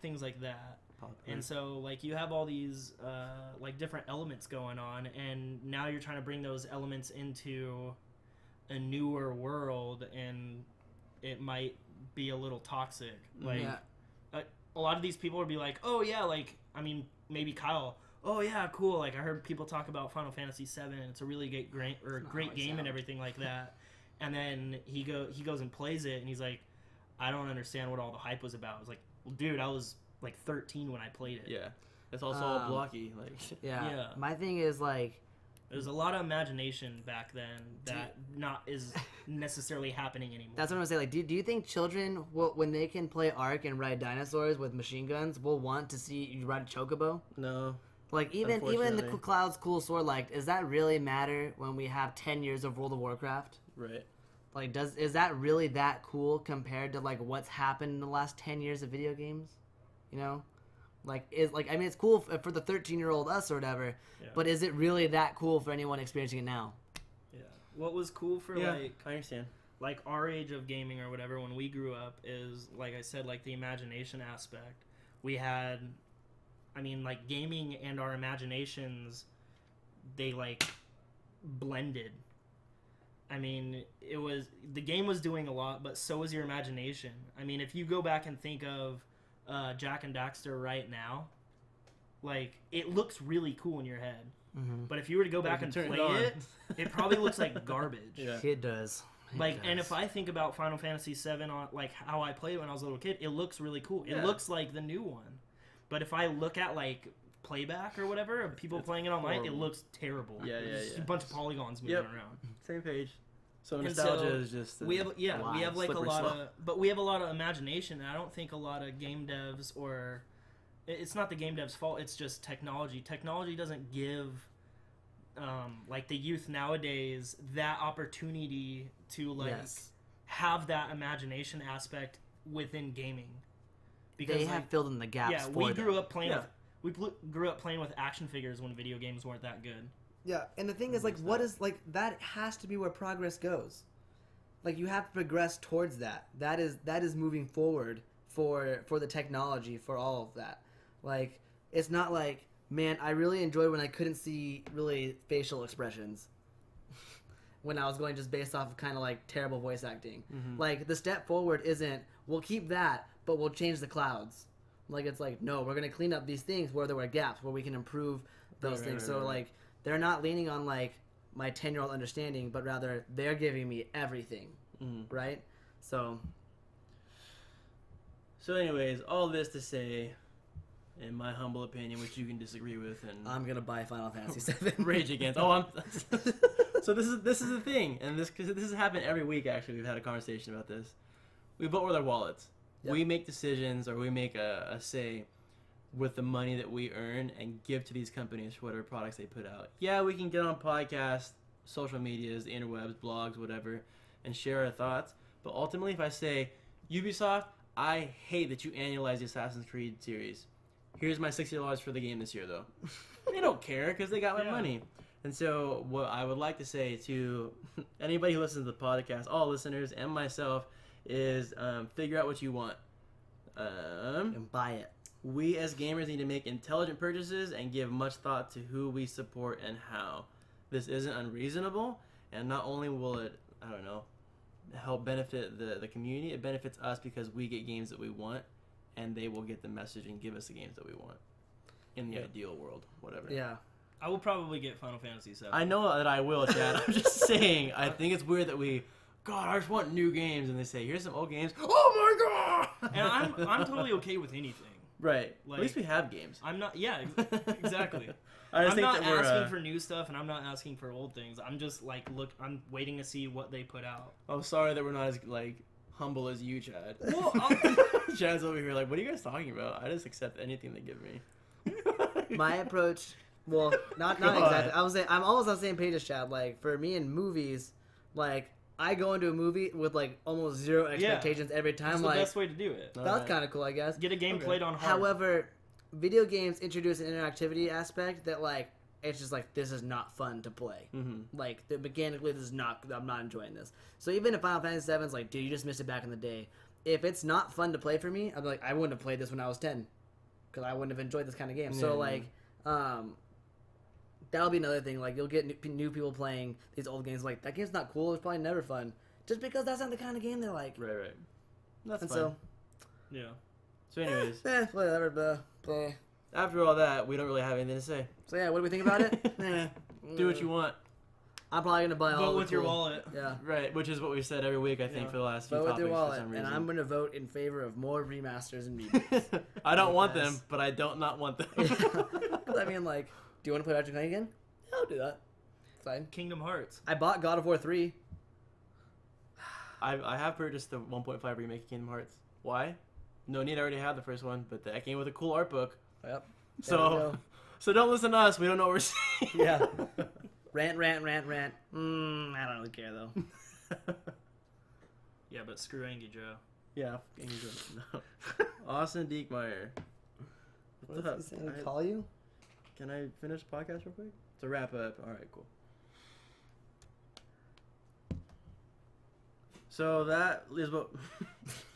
things like that. Popular. And so like you have all these like different elements going on, and now you're trying to bring those elements into a newer world it might be a little toxic. Like, Yeah. a lot of these people would be like, oh yeah, like, I mean, maybe Kyle, oh yeah, cool, like I heard people talk about Final Fantasy VII, and it's a really great game and everything like that. And then he goes and plays it, and he's like, I don't understand what all the hype was about. I was like, well, dude, I was like 13 when I played it. Yeah. It's also all blocky. Like, Yeah. My thing is like, there's a lot of imagination back then that is necessarily happening anymore. that's what I'm gonna say. Like, do you think children will, when they can play Ark and ride dinosaurs with machine guns, will want to see you ride a chocobo? no. Like, even the Unfortunately. Cloud's cool sword, like, does that really matter when we have 10 years of World of Warcraft? Right. Like, is that really that cool compared to like what's happened in the last 10 years of video games? You know, like I mean, it's cool for the 13-year-old us or whatever, but is it really that cool for anyone experiencing it now? Yeah. What was cool for I understand. like our age of gaming or whatever when we grew up is, like I said, like the imagination aspect. We had, I mean, like gaming and our imaginations, they like blended. I mean, the game was doing a lot, but so was your imagination. I mean, if you go back and think of Jack and Daxter right now, like, it looks really cool in your head. Mm-hmm. But if you were to go back and play it probably looks like garbage. Yeah. It does. And if I think about Final Fantasy VII on like how I played it when I was a little kid, it looks really cool. It looks like the new one. But if I look at like playback or whatever of people playing it online, it looks terrible. It's just a bunch of polygons moving around. Same page. So nostalgia is just we have like slippery a lot slope. but we have a lot of imagination, and I don't think a lot of game devs, or it's not the game devs' fault. It's just technology. Technology doesn't give like the youth nowadays that opportunity to like have that imagination aspect within gaming, because they have filled in the gaps. Yeah, we grew up playing with action figures when video games weren't that good. Yeah, and the thing is, like, what is, like, that has to be where progress goes. Like, you have to progress towards that. That is moving forward for the technology, for all of that. Like, it's not like, man, I really enjoyed when I couldn't see really facial expressions. When I was going just based off of kind of, like, terrible voice acting. Mm-hmm. Like, the step forward isn't, we'll keep that, but we'll change the clouds. Like, it's like, no, we're going to clean up these things where there were gaps, where we can improve those things. So, like, they're not leaning on, like, my 10-year-old understanding, but rather they're giving me everything, right? So anyways, all this to say, in my humble opinion, which you can disagree with, and I'm gonna buy Final Fantasy VII. rage against. So this is the thing, and this has happened every week. Actually, we've had a conversation about this. We vote with our wallets. Yep. We make decisions, or we make a say with the money that we earn and give to these companies for whatever products they put out. Yeah, we can get on podcasts, social medias, the interwebs, blogs, whatever, and share our thoughts. But ultimately, if I say, Ubisoft, I hate that you annualize the Assassin's Creed series. Here's my $60 for the game this year, though. They don't care because they got my money. And so what I would like to say to anybody who listens to the podcast, all listeners and myself, is figure out what you want. And buy it. We as gamers need to make intelligent purchases and give much thought to who we support and how. This isn't unreasonable, and not only will it, I don't know, help benefit the community, it benefits us because we get games that we want, and they will get the message and give us the games that we want. In the ideal world, whatever. Yeah. I will probably get Final Fantasy VII. I know that I will, Chad. I'm just saying, I think it's weird that God, I just want new games, and they say, here's some old games. Oh my God! And I'm totally okay with anything. Right. Like, at least we have games. I'm not. Yeah, exactly. I'm not asking for new stuff, and I'm not asking for old things. I'm just like, I'm waiting to see what they put out. Oh, sorry that we're not as like humble as you, Chad. Well, Chad's over here like, what are you guys talking about? I just accept anything they give me. My approach, well, not exactly. I was saying I'm almost on the same page as Chad. Like, for me in movies, like, I go into a movie with like almost zero expectations every time. That's like, the best way to do it. That's kind of cool, I guess. Get a game played on hard. However, video games introduce an interactivity aspect that, like, it's just like, this is not fun to play. Mm-hmm. Like, mechanically, this is not. I'm not enjoying this. So even if Final Fantasy VII's like, dude, you just missed it back in the day. If it's not fun to play for me, I'm like, I wouldn't have played this when I was 10, because I wouldn't have enjoyed this kind of game. So like, that'll be another thing. Like, you'll get new people playing these old games. Like, that game's not cool. It's probably never fun. just because that's not the kind of game they like. Right. That's And fine. so, Yeah. So anyways, whatever, play. after all that, we don't really have anything to say. So yeah, what do we think about it? Do what you want. I'm probably gonna buy all Vote the with your cool- wallet. Yeah. Right, which is what we've said every week, I think, Yeah. for the last few Vote with topics your for wallet, some and reason. I'm gonna vote in favor of more remasters and reboots. I don't want Because- them, but I don't not want them. I mean, like, do you want to play Ratchet & Clank again? Yeah, I'll do that. Fine. Kingdom Hearts. I bought God of War 3. I have purchased the 1.5 remake of Kingdom Hearts. Why? No need, I already had the first one, but that came with a cool art book. Yep. There we So, go. so don't listen to us. We don't know what we're saying. Yeah. Rant. I don't really care, though. Yeah, but screw Angie Joe. Yeah. No. Austin Diekmeyer. What's up? Call you? Can I finish the podcast real quick? To wrap up. All right, cool. So that is what.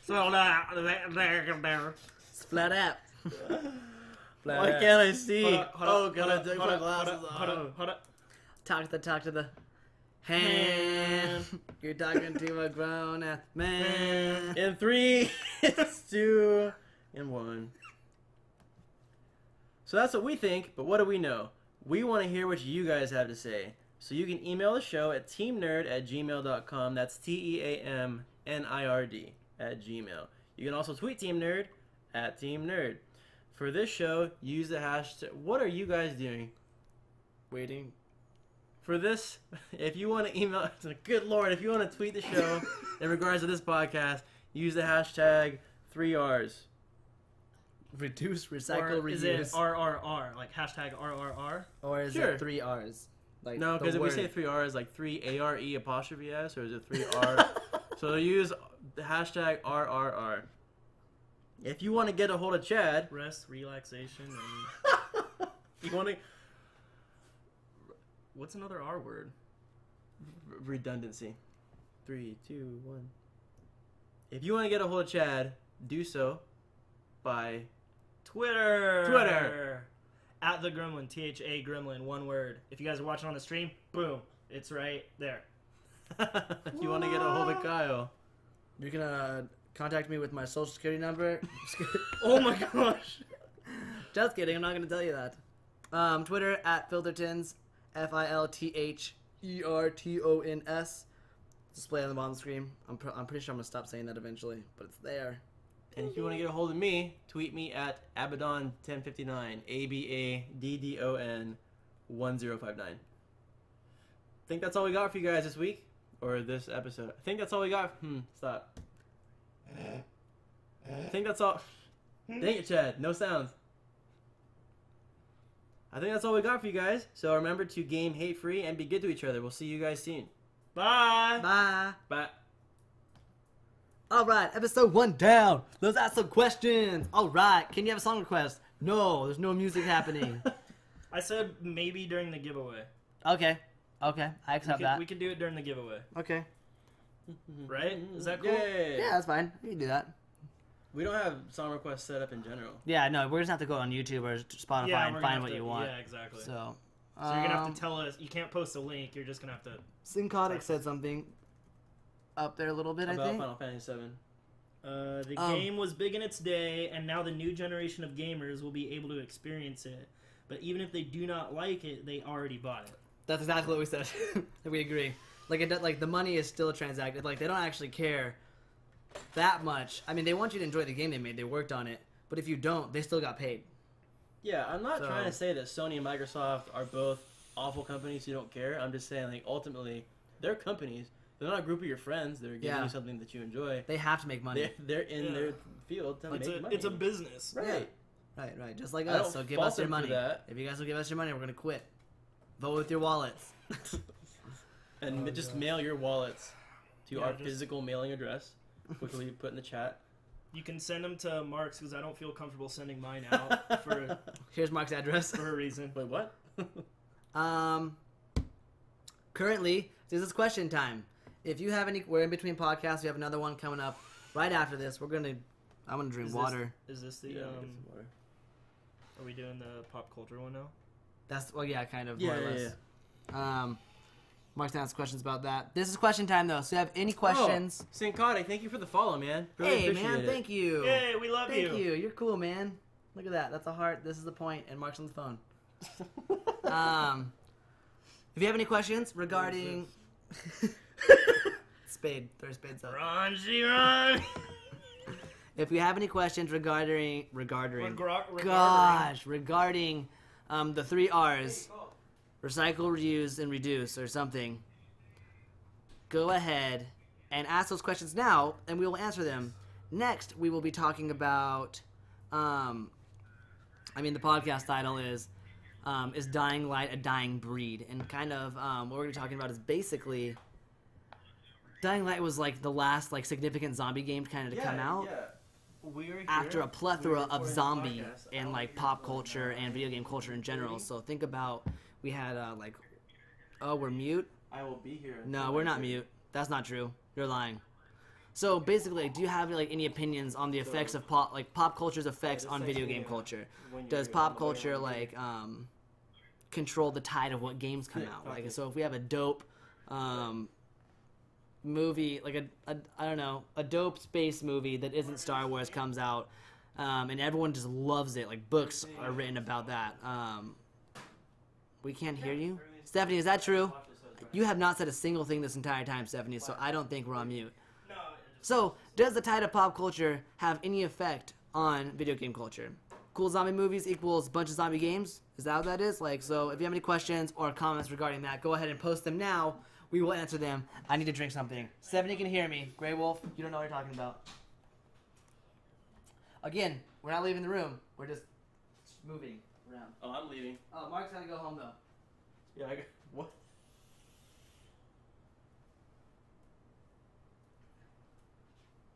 So It's flat out. Why can't I see? Hold God, I took my glasses off. Hold up. Talk to the hand. You're talking to a grown ass man. In 3, 2, and 1. So that's what we think, but what do we know? We want to hear what you guys have to say. So you can email the show at teamnerd@gmail.com. That's TEAMNIRD@gmail. You can also tweet Team Nerd at Team Nerd. For this show, use the hashtag. What are you guys doing? Waiting. For this, if you want to email, good lord, if you want to tweet the show in regards to this podcast, use the hashtag 3Rs. Reduce, recycle, Or reuse. is it RRR? Like hashtag RRR? Or is Sure. it 3 R's? Like No, the because if we word. say 3Rs, like 3ARE apostrophe S, or is it 3R? So use the hashtag RRR. If you want to get a hold of Chad, Rest, relaxation, and you want to what's another R word? redundancy. 3, 2, 1. If you want to get a hold of Chad, do so by Twitter. At the Gremlin, THA Gremlin, one word. If you guys are watching on the stream, boom, it's right there. if you want to get a hold of Kyle. You can contact me with my social security number. Oh my gosh. Just kidding. I'm not going to tell you that. Twitter at Filtertons, FILTHERTONS. Display on the bottom screen. I'm pretty sure I'm going to stop saying that eventually, but it's there. And if you want to get a hold of me, tweet me at Abaddon1059, ABADDON1059. Think that's all we got for you guys this week? Or this episode? I think that's all we got. Stop. I think that's all. Dang it, Chad. No sounds. I think that's all we got for you guys. So remember to game hate-free and be good to each other. We'll see you guys soon. Bye. Bye. Bye. All right, episode 1 down. Let's ask some questions. All right, can you have a song request? No, there's no music happening. I said maybe during the giveaway. Okay, I accept that. We could do it during the giveaway. Okay. Right? Is that cool? Yay. Yeah, that's fine. We can do that. We don't have song requests set up in general. Yeah, no, we're just gonna have to go on YouTube or Spotify Yeah, and we're find gonna what have you to- want. Yeah, exactly. So So you're gonna have to tell us. You can't post a link. You're just gonna have to. Syncodic said something up there a little bit, I About think. Final Fantasy VII. The game was big in its day, and now the new generation of gamers will be able to experience it. But even if they do not like it, they already bought it. That's exactly what we said. We agree. Like like the money is still transacted. Like they don't actually care that much. I mean, they want you to enjoy the game they made. They worked on it. But if you don't, they still got paid. Yeah, I'm not So- trying to say that Sony and Microsoft are both awful companies who don't care. I'm just saying, like, ultimately, they're companies. They're not a group of your friends. They're giving Yeah. you something that you enjoy. They have to make money. They're in Yeah. their field to make money. It's a business. Right. Right. Just like I us. don't So give fault us your them for money. that. If you guys will give us your money, we're gonna quit. Vote with your wallets. And just mail your wallets to Yeah, our just- physical mailing address, which will be put in the chat. You can send them to Mark's because I don't feel comfortable sending mine out for Here's Mark's address. a reason. Wait, what? Currently, this is question time. If you have any, we're in between podcasts. We have another one coming up right after this. I'm gonna drink water. Is this the? Yeah, get some water. Are we doing the pop culture one now? That's yeah, kind of Yeah, more or yeah, less. Mark's gonna ask questions about that. This is question time though, so if you have any questions. Oh, Syncodic, thank you for the follow, man. Really Hey appreciate man, it. thank you. Yay, we love Thank you. You're cool, man. Look at that. That's a heart. This is the point, and Mark's on the phone. If you have any questions regarding Spade, throw spades up. Run, G-Run! If you have any questions regarding regarding the 3 R's, recycle, reuse, and reduce, or something, go ahead and ask those questions now, and we will answer them. Next, we will be talking about, the podcast title is Dying Light a Dying Breed? And kind of what we're going to be talking about is basically, Dying Light was like the last like significant zombie game kind of to come out. Yeah. We're here. After a plethora We're of recording zombie the podcast. and like pop culture and video game culture in general. So think about, we had we're mute. I will be here. No, we're not mute. That's not true. You're lying. So basically, do you have like any opinions on the effects of pop culture's effects on video game culture? Does pop culture like control the tide of what games come out? Like, so if we have a dope movie, like a dope space movie that isn't Star Wars comes out, and everyone just loves it, like books are written about that. We can't hear you, Stephanie. Is that true? You have not said a single thing this entire time, Stephanie. So I don't think we're on mute. So does the tide of pop culture have any effect on video game culture? Cool zombie movies equals bunch of zombie games. Is that what that is? Like, so if you have any questions or comments regarding that, go ahead and post them now. We will answer them. I need to drink something. Stephanie can hear me. Grey Wolf, you don't know what you're talking about. Again, we're not leaving the room. We're just moving around. Oh, I'm leaving. Oh, Mark's gotta go home though. Yeah, what?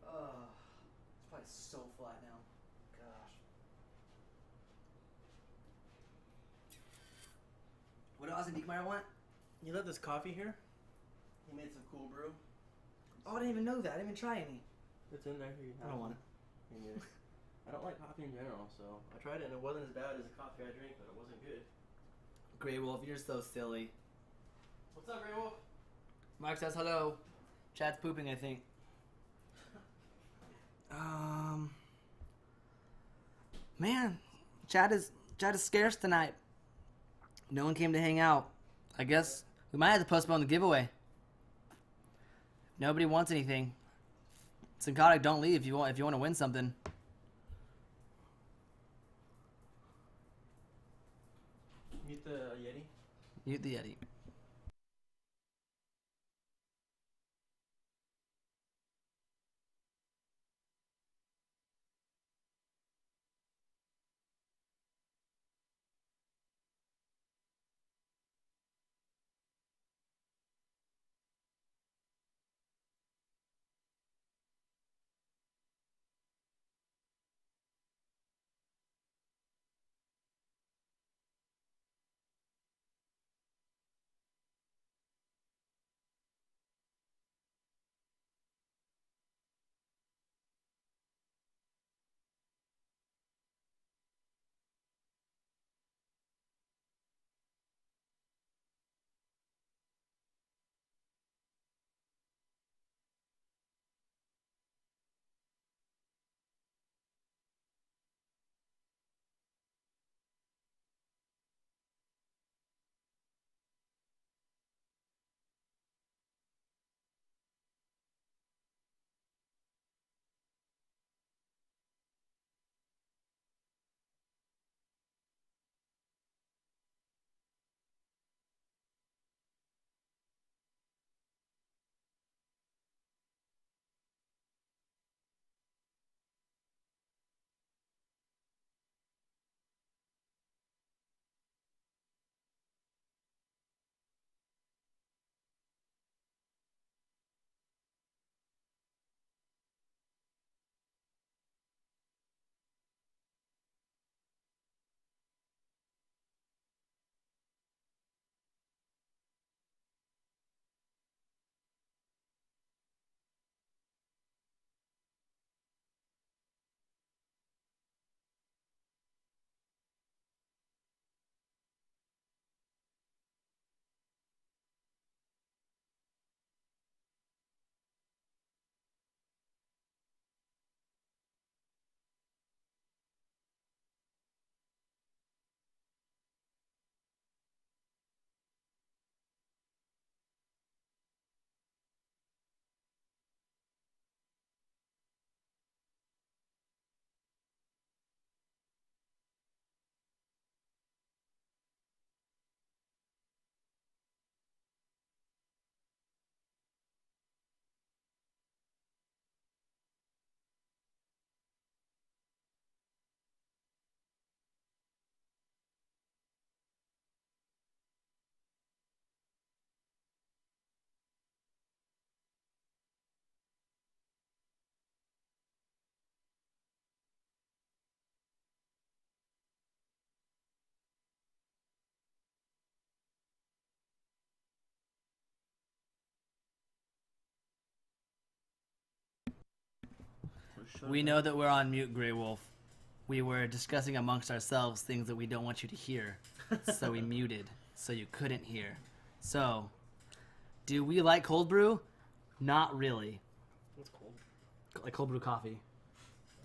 Oh, it's probably so flat now. Gosh. What else did Diekmeyer want? You left this coffee here? He made some cool brew. Oh, I didn't even know that. I didn't even try any. It's in there. You I don't want it. it. I don't like coffee in general, so I tried it and it wasn't as bad as the coffee I drink, but it wasn't good. Grey Wolf, you're so silly. What's up, Grey Wolf? Mark says hello. Chad's pooping, I think. Man, Chad is scarce tonight. No one came to hang out. I guess we might have to postpone the giveaway. Nobody wants anything. Syncodic, don't leave if you want to win something. Mute the Yeti. Mute the Yeti. We know that we're on mute, Grey Wolf. We were discussing amongst ourselves things that we don't want you to hear. So we muted, so you couldn't hear. So, do we like cold brew? Not really. What's cold? Like cold brew coffee.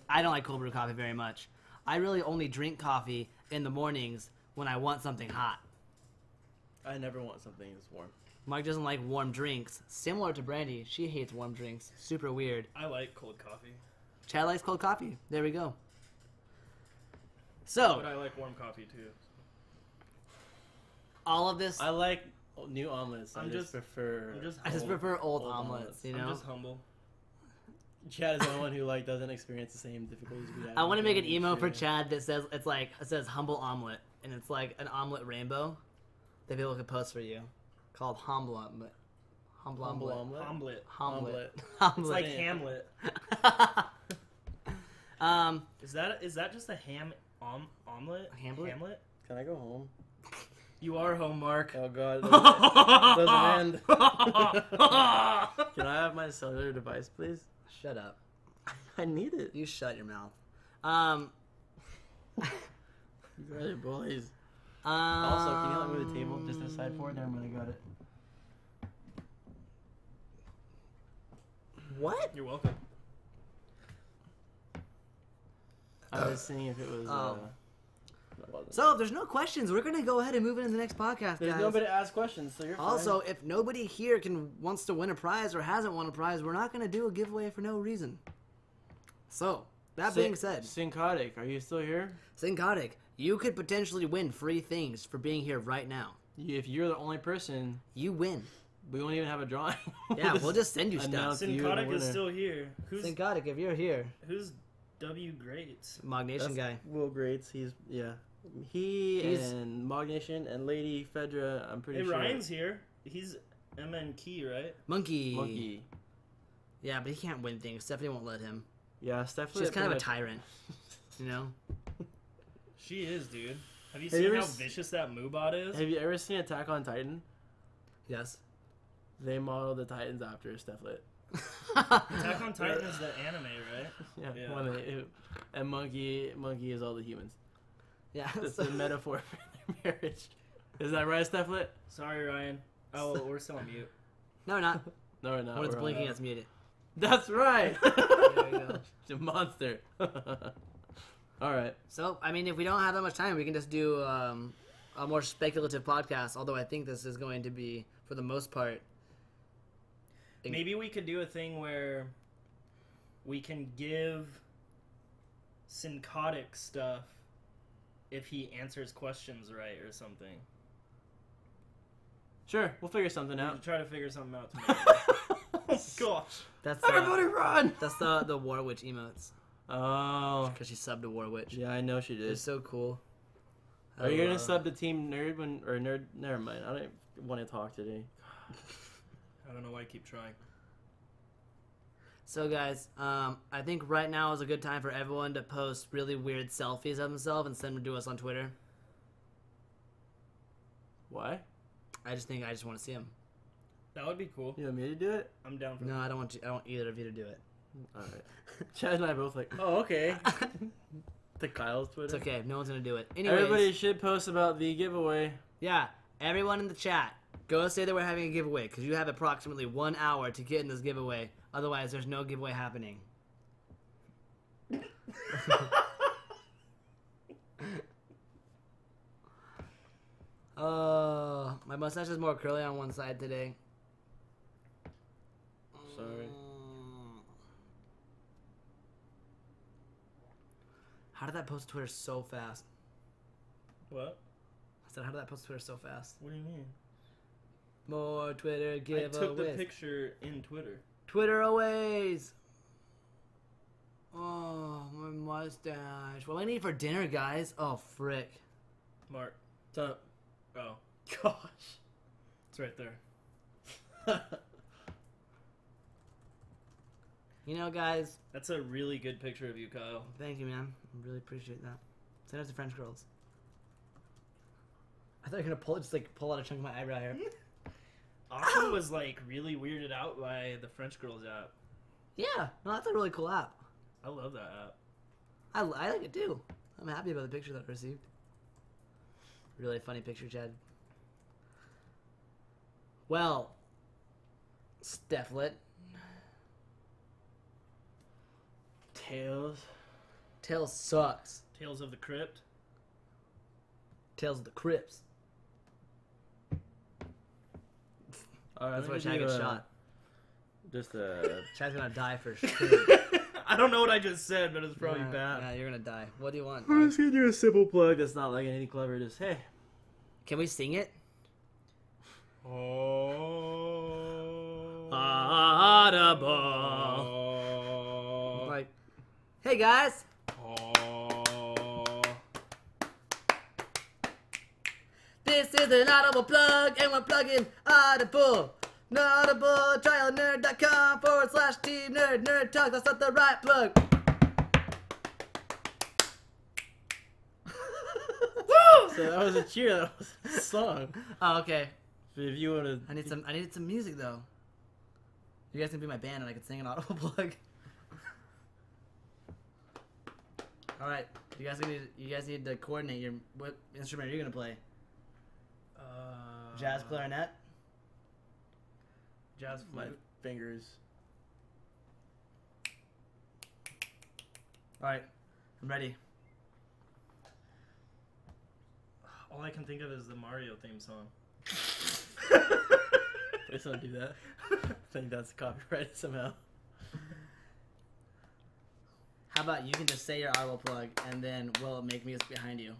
I don't like cold brew coffee very much. I really only drink coffee in the mornings when I want something hot. I never want something that's warm. Mark doesn't like warm drinks. Similar to Brandy, she hates warm drinks. Super weird. I like cold coffee. Chad likes cold coffee. There we go. So, But I like warm coffee too. all of this, I like new omelets. I I'm just prefer. I just prefer old omelets, omelets. you I'm know? just humble. Chad is the one who like doesn't experience the same difficulties we have. I want to make an Shit. emo for Chad that says, it says humble omelet, and it's like an omelet rainbow that people could post for you, called humble omelet. Humble Humble omelet. omelet. Omelet. Omelet. It's like Hamlet. Is that just a omelet? Hamlet? Can I go home? You are home, Mark. Oh god, doesn't end. Can I have my cellular device, please? Shut up. I need it. You shut your mouth. You guys are bullies. Also, can you let me move the table just aside for it? Never mind, I got it. What? You're welcome. I was seeing if it was. So if there's no questions, we're gonna go ahead and move into the next podcast, There's guys. nobody to ask questions, so you're fine. Also, if nobody here wants to win a prize or hasn't won a prize, we're not gonna do a giveaway for no reason. So that being said, Syncotic, are you still here? Syncotic, you could potentially win free things for being here right now. If you're the only person, You win. we won't even have a drawing. Yeah, we'll just send you stuff. announce you the Syncotic is winner. still here. Who's Syncotic, if you're here, W Greats? Magnation guy. Will Greats. He's He's- and Magnation and Lady Fedra. I'm pretty Hey, sure. Ryan's here. He's MN Key, right? Monkey. Monkey. Yeah, but he can't win things. Stephanie won't let him. Yeah, Stephanie. She's kind of a tyrant. You know? She is, dude. Have you Have you seen ever how vicious that Moobot is? Have you ever seen Attack on Titan? Yes. They modeled the Titans after Stephlet. Attack on Titan is the anime, right? Yeah. Yeah. And Monkey is all the humans. Yeah. That's so- a metaphor for their marriage. Is that right, Stephlet? Sorry, Ryan. Oh, we're still on mute. No, we're not. No, we're not. When it's We're blinking, on. it's muted. That's right. There we go. She's a monster. All right. So, I mean, if we don't have that much time, we can just do a more speculative podcast. Although I think this is going to be, for the most part, Maybe we could do a thing where we can give Syncotic stuff if he answers questions right or something. Sure, we'll figure something We'll out. try to figure something out tomorrow. Gosh. that's Everybody run! that's the War Witch emotes Oh. because she subbed to War Witch. Yeah, I know she did. It's so cool. Are you gonna sub to Team Nerd or Nerd? Never mind. I don't want to talk today. I don't know why I keep trying. So, guys, I think right now is a good time for everyone to post really weird selfies of themselves and send them to us on Twitter. Why? I just want to see them. That would be cool. You want me to do it? I'm down for No, that. I don't want either of you to do it. All right. Chad and I both like. Oh, okay. To Kyle's Twitter. It's okay. No one's gonna do it. Anyways, Everybody should post about the giveaway. yeah, everyone in the chat, go say that we're having a giveaway because you have approximately 1 hour to get in this giveaway. Otherwise, there's no giveaway happening. My mustache is more curly on one side today. Sorry. How did that post to Twitter so fast? What? I said, how did that post to Twitter so fast? What do you mean? More Twitter giveaways. I took the picture in Twitter. Twiteraways. Oh, my mustache. What do I need for dinner, guys? Oh, frick. Mark. What's up? Oh. Gosh. It's right there. You know, guys, That's a really good picture of you, Kyle. thank you, man. I really appreciate that. Send us to French girls. I thought you were gonna pull out a chunk of my eyebrow hair. Austin was like really weirded out by the French Girls app. Yeah, no, that's a really cool app. I love that app. I like it too. I'm happy about the picture that I received. Really funny picture, Chad. Well, Stefflet. Tails. Tails sucks. Tales of the Crypt. Tales of the Crips. All right, That's why Chad gets shot. Just Chad's gonna die for sure. I don't know what I just said, but it's probably Yeah, bad. yeah, you're gonna die. What do you want? I'm just gonna do a simple plug that's not like anything clever. Just hey. Can we sing it? Oh. Audible. Like, hey guys. This is an Audible plug, and we're plugging Audible. Audible, trial nerd.com/team nerd, nerd talk. That's not the right plug. So that was a cheer. That was a song. Oh, okay. If you want to, I needed some music though. You guys can be my band, and I can sing an Audible plug. All right, you guys need to coordinate what instrument are you gonna play? Jazz clarinet. Jazz my flute. fingers. All right, I'm ready. All I can think of is the Mario theme song. Please don't do that. I think that's copyrighted somehow. How about you can just say your Audible plug, and then we'll make music behind you.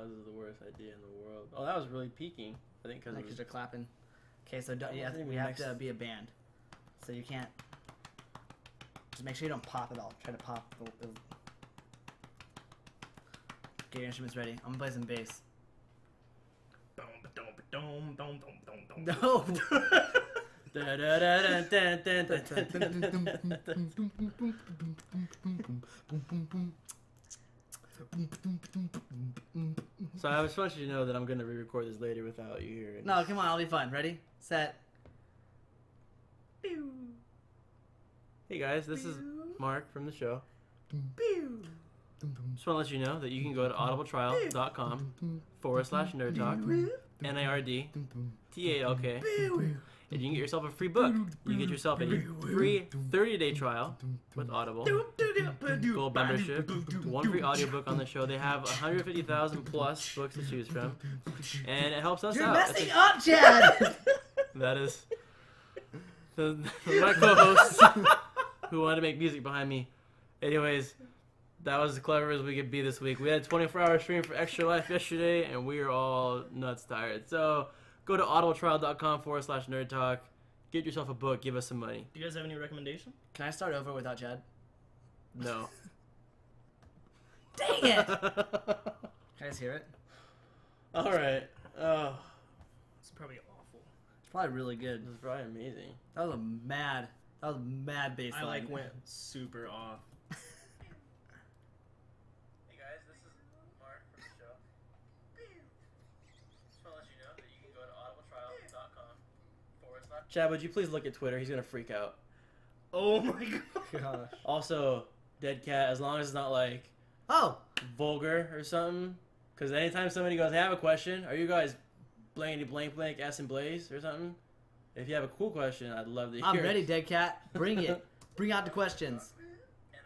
This is the worst idea in the world. Oh, that was really peaking. I think because Because you're clapping. Okay, so I think we have next- to be a band. So you can't. Just make sure you don't pop at all. Try to pop. Get your instruments ready. I'm gonna play some bass. No. So I just want you to know that I'm gonna re-record this later without you hearing. No, come on. I'll be fun. Ready, set. Hey guys, this is Mark from the show. Just want to let you know that you can go to audibletrial.com/nerdtalk, NIRDtalk, and you can get yourself a free book. You get yourself a free 30-day trial with Audible, gold membership, one free audiobook on the show. They have 150,000 plus books to choose from, and it helps us You're out. messing up, Chad. That is my co-host who wanted to make music behind me. Anyways, that was as clever as we could be this week. We had a 24-hour stream for Extra Life yesterday, and we are all nuts tired. So go to audibletrial.com/nerdtalk. Get yourself a book. Give us some money. Do you guys have any recommendation? Can I start over without Chad? No. Dang it! Can I just hear it? All right. Oh, It's probably awful. It's probably really good. this is probably amazing. That was a mad bass I line. went super off. Hey guys, this is Marc from the show. Just want to let you know that you can go to audibletrial.com/. Chad, would you please look at Twitter? He's gonna freak out. Oh my god. Gosh. Also, dead cat, as long as it's not like Oh! vulgar or something. Because anytime somebody goes, hey, I have a question, are you guys blank S and Blaze or something? If you have a cool question, I'd love to hear I'm it. ready, Dead Cat. Bring it. Bring out the questions. NIRDtalk. And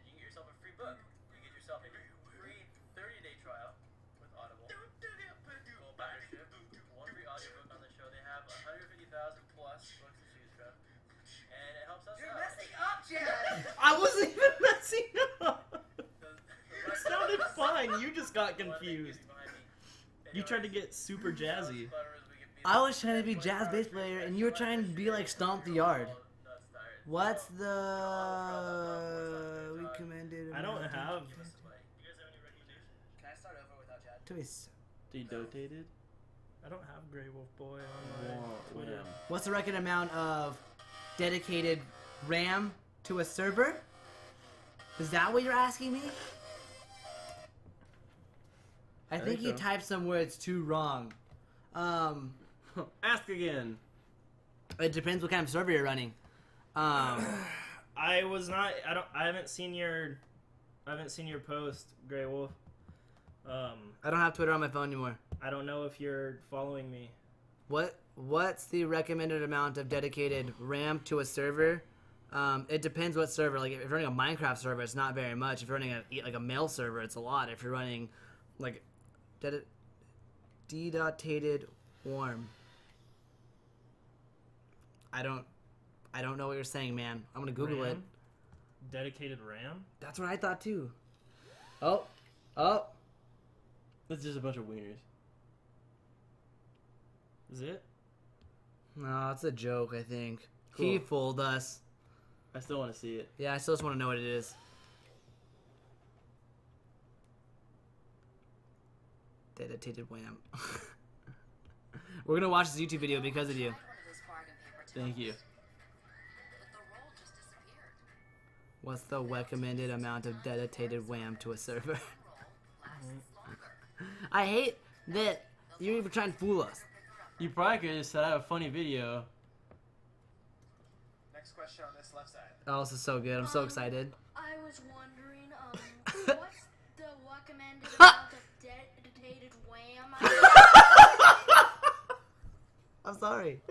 you can get yourself a free book. You get yourself a free 30-day trial with Audible. Gold membership. One free audiobook on the show. They have 150,000 plus books to choose from. And it helps us out. up, Chad. I wasn't even messing up. It sounded fine. You just got confused. You tried to get super jazzy. I was trying to be jazz bass player, and you were trying to be like Stomp the Yard. What's the... We commanded... I don't have. Can I start over without Chad? Twist. Dedotated? I don't have Grey Wolf Boy on my Twitter. What's the record amount of dedicated RAM to a server? Is that what you're asking me? I think think you so. typed some words too wrong. Ask again. It depends what kind of server you're running. I was not. I haven't seen your post, Grey Wolf. I don't have Twitter on my phone anymore. I don't know if you're following me. What's the recommended amount of dedicated RAM to a server? It depends what server. Like if you're running a Minecraft server, it's not very much. If you're running a mail server, it's a lot. If you're running like dedicated warm. I don't know what you're saying, man. I'm gonna Google it. Dedicated RAM? That's what I thought too. Oh. That's just a bunch of wieners. Is it? No, it's a joke, I think. Cool. He fooled us. I still want to see it. Yeah, I still just want to know what it is. Dedicated wham. We're gonna watch this YouTube video because of you. Thank you. What's the recommended amount of dedicated wham to a server? I hate that you're even trying to fool us. You probably could have just said I have a funny video. Next question on this left side. Oh, this is so good. I'm so excited. I was wondering, what's the recommended amount of dedicated wham? I'm sorry.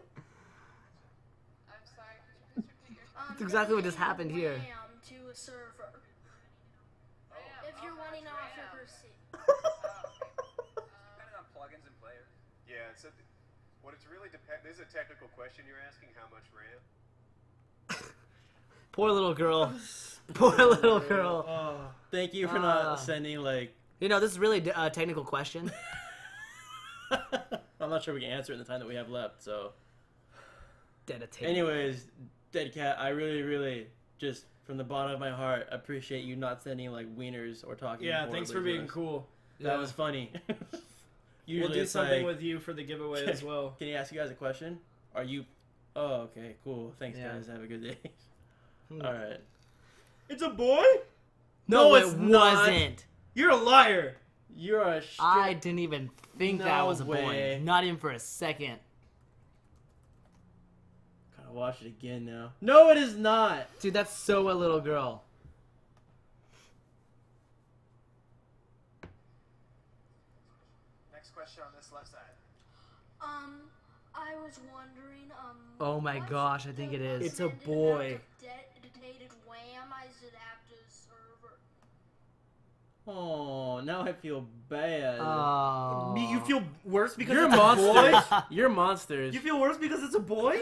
I'm sorry, could you repeat your That's exactly what just happened here. Wham to a server. If you're running off of your seat. Depending on plugins and players. Yeah, so what it's really depends. This is a technical question you're asking. How much RAM? Poor little girl. Poor little girl. Thank you for not sending like. You know, this is really a technical question. I'm not sure we can answer it in the time that we have left. So, Dedicated. anyways, Dead Cat, I really, really just from the bottom of my heart appreciate you not sending like wieners or talking. Yeah, thanks for horribly to being us. cool. That was funny. We'll do it's something like, with you for the giveaway as well. Can you ask you guys a question? Are you? Oh, okay, cool. Thanks, Yeah. guys. Have a good day. All right. It's a boy? No, it's it not. wasn't. You're a liar. You're a. I didn't even think that No was a boy. way. Not even for a second. Gotta watch it again now. No, it is not. Dude, that's so a little girl. Next question on this left side. I was wondering, Oh my what's gosh, I think the it is. It's a recommended boy. amount of dedicated wham I should have to server. Oh, now I feel bad. Oh. You feel worse because You're it's a boy? monsters. You're monsters. You feel worse because it's a boy?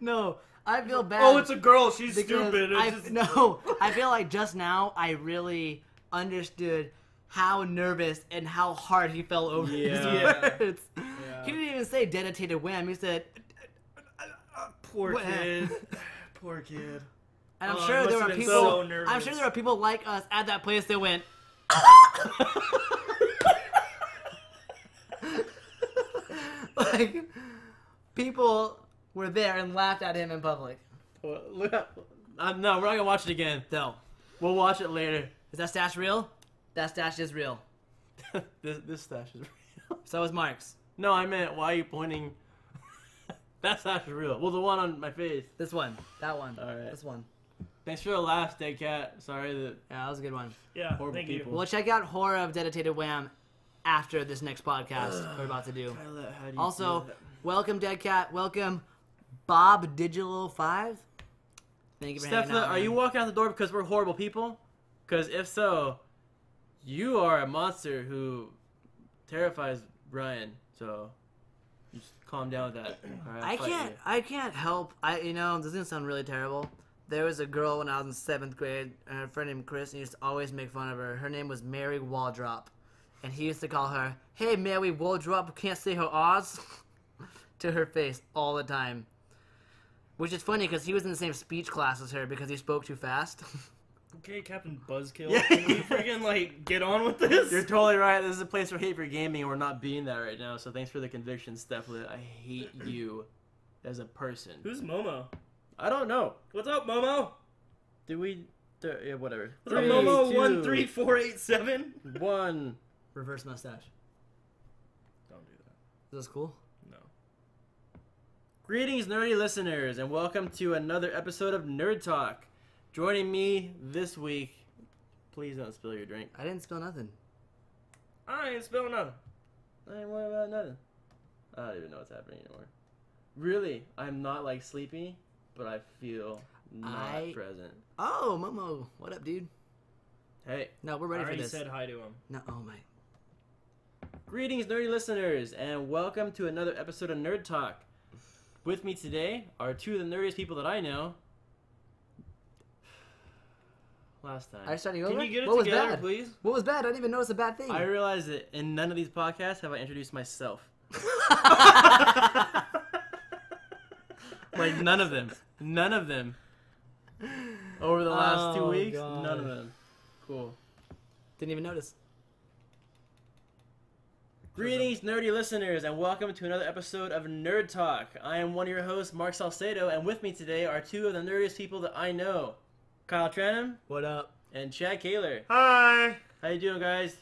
No, I feel bad. Oh, it's a girl. She's because stupid. No, I feel like just now I really understood how nervous and how hard he fell over his Yeah. words. He didn't even say dedicated wham. He said, Poor Wham. kid. Poor kid. and I'm Oh, sure I there must were have been people. so nervous. I'm sure there were people like us at that place that went. Like, people were there and laughed at him in public. Well, look at, no, we're not gonna watch it again. No. We'll watch it later. Is that stash real? That stash is real. this stash is real. So is Marc's. No, I meant why are you pointing? That stash is real. Well, the one on my face. This one. That one. All right. This one. Thanks for the laugh, Dead Cat. Sorry that Yeah, that was a good one. Yeah, Horrible thank people. you. We'll check out Horror of Dedicated Wham after this next podcast we're about to do. Kyla, how do you Also, do that? welcome Dead Cat. Welcome Bob Digital 5. Thank you for hanging Stefla, out. are you man. walking out the door because we're horrible people? Because if so, you are a monster who terrifies Brian. So just calm down with that. All right, I'll fight you. I can't help. This is gonna sound really terrible. There was a girl when I was in 7th grade, and her friend named Chris, and he used to always make fun of her. Her name was Mary Waldrop, and he used to call her, "Hey, Mary Waldrop, can't say her Oz," to her face all the time. Which is funny because he was in the same speech class as her because he spoke too fast. Okay, Captain Buzzkill. Yeah. Can we freaking, get on with this? You're totally right. This is a place for hate for gaming, and we're not being that right now. So thanks for the conviction, Stefla. I hate you as a person. Who's Momo? I don't know. What's up, Momo? Did we? Yeah, whatever. What's up, Momo? 13487. 1. Reverse mustache. Don't do that. Is this cool? No. Greetings, nerdy listeners, and welcome to another episode of Nerd Talk. Joining me this week, please don't spill your drink. I didn't spill nothing. I ain't spilling nothing. I ain't worried about nothing. I don't even know what's happening anymore. Really, I'm not like sleepy, but I feel not present. Oh, Momo. What up, dude? Hey. No, we're I ready for already this. said hi to him. No, oh my. Greetings, nerdy listeners, and welcome to another episode of Nerd Talk. With me today are two of the nerdiest people that I know. Last time. Are you starting Can over? you get it What was together, bad? please? What was bad? I didn't even notice a bad thing. I realized that in none of these podcasts have I introduced myself. Like, none of them. None of them. Over the last 2 Oh, weeks, God. none of them. Cool. Didn't even notice. Greetings, nerdy listeners, and welcome to another episode of Nerd Talk. I am one of your hosts, Marc, and with me today are two of the nerdiest people that I know. Kyle Tranham What up? and Chad Kaler. Hi. How you doing, guys?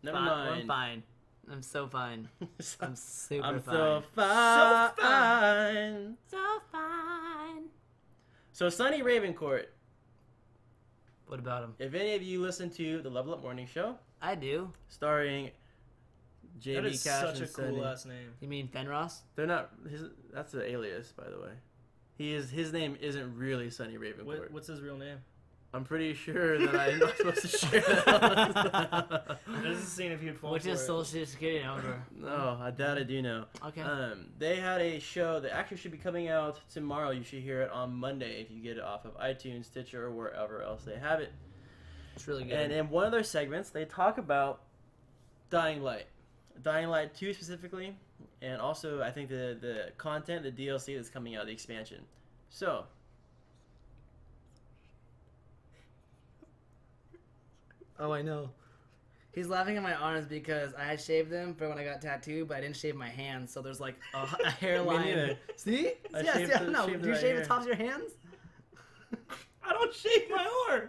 Never mind. I'm fine. I'm so fine. I'm super I'm fine. so fine. fine. So fine. So, Sonny Ravencourt, What about him? if any of you listen to the Level Up Morning Show, I do. starring JB That is Cash such and a cool Sonny. last name. You mean Fenros? They're not. That's an alias, by the way. His name isn't really Sonny Ravencourt. What's his real name? I'm pretty sure that I'm not supposed to share that. I was just seeing if you'd fall Which for is it. Social Security number. No, I doubt I do know. Okay. They had a show that actually should be coming out tomorrow. You should hear it on Monday if you get it off of iTunes, Stitcher, or wherever else they have it. It's really good. And in one of their segments, they talk about Dying Light. Dying Light 2 specifically, and also I think the content, the DLC that's coming out, the expansion. So, Oh, I know. He's laughing at my arms because I had shaved them for when I got tattooed, but I didn't shave my hands, so there's like a hairline. neither. See? I Yeah, shaved see, the- no. shaved Do you the shave right the tops of your hands? I don't shave my arm.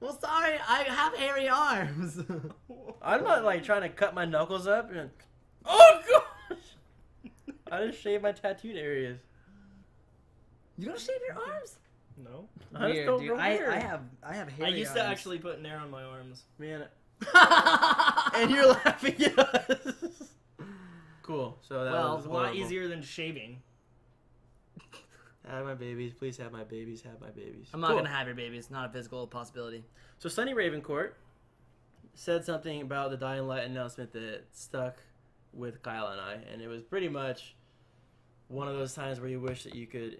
Well, sorry, I have hairy arms. I'm not like trying to cut my knuckles up. And, oh gosh! I just shave my tattooed areas. You don't shave your arms? No. I just Weird, don't dude. go weird. I have hairy I used arms. to actually put nair on my arms. Man. And you're laughing at us. Cool. So that Well, was It's a lot horrible. easier than shaving. Have my babies. Please have my babies. Have my babies. I'm not Cool. gonna have your baby. It's not a physical possibility. So Sonny Ravencourt said something about the Dying Light announcement that stuck with Kyle and I, and it was pretty much one of those times where you wish that you could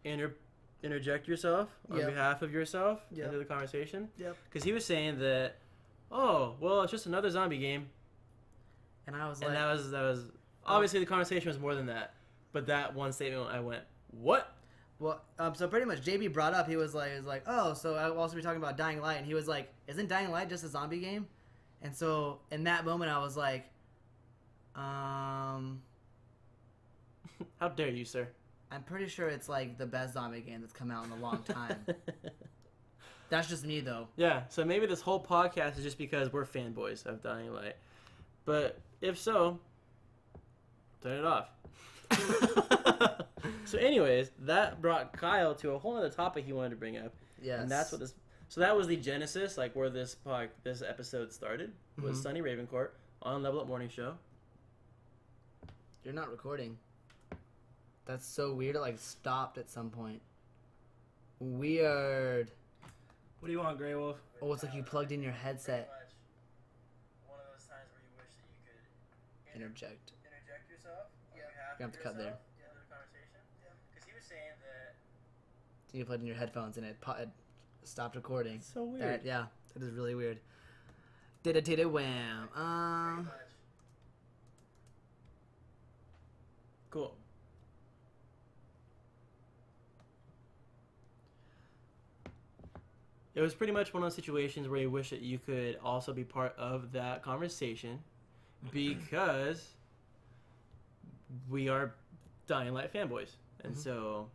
interject yourself on Yep. behalf of yourself Yep. into the conversation. Yep. Because he was saying that, oh, well, it's just another zombie game, And I was and like, that was obviously the conversation was more than that, but that one statement I went, what? well, so pretty much JB brought up, he was like, oh, so I'll also be talking about Dying Light, and he was like, isn't Dying Light just a zombie game? And so in that moment, I was like, How dare you, sir? I'm pretty sure it's like the best zombie game that's come out in a long time. That's just me, though. Yeah, so maybe this whole podcast is just because we're fanboys of Dying Light. But if so, turn it off. So anyways, that brought Kyle to a whole other topic he wanted to bring up. Yes. And that's what this... So that was the genesis, like where this episode started, was Mhm. Sonny Ravencourt on Level Up Morning Show. You're not recording. That's so weird. It like stopped at some point. Weird. What do you want, Grey Wolf? Oh, it's like you plugged in your headset. One of those times where you wish that you could Interject. interject yourself on behalf You have to cut there. into the conversation. Because he was saying that... So you plugged in your headphones and it stopped recording. It's so weird. That, yeah, that is really weird. Did wham. Cool. It was pretty much one of those situations where you wish that you could also be part of that conversation because we are Dying Light fanboys. And so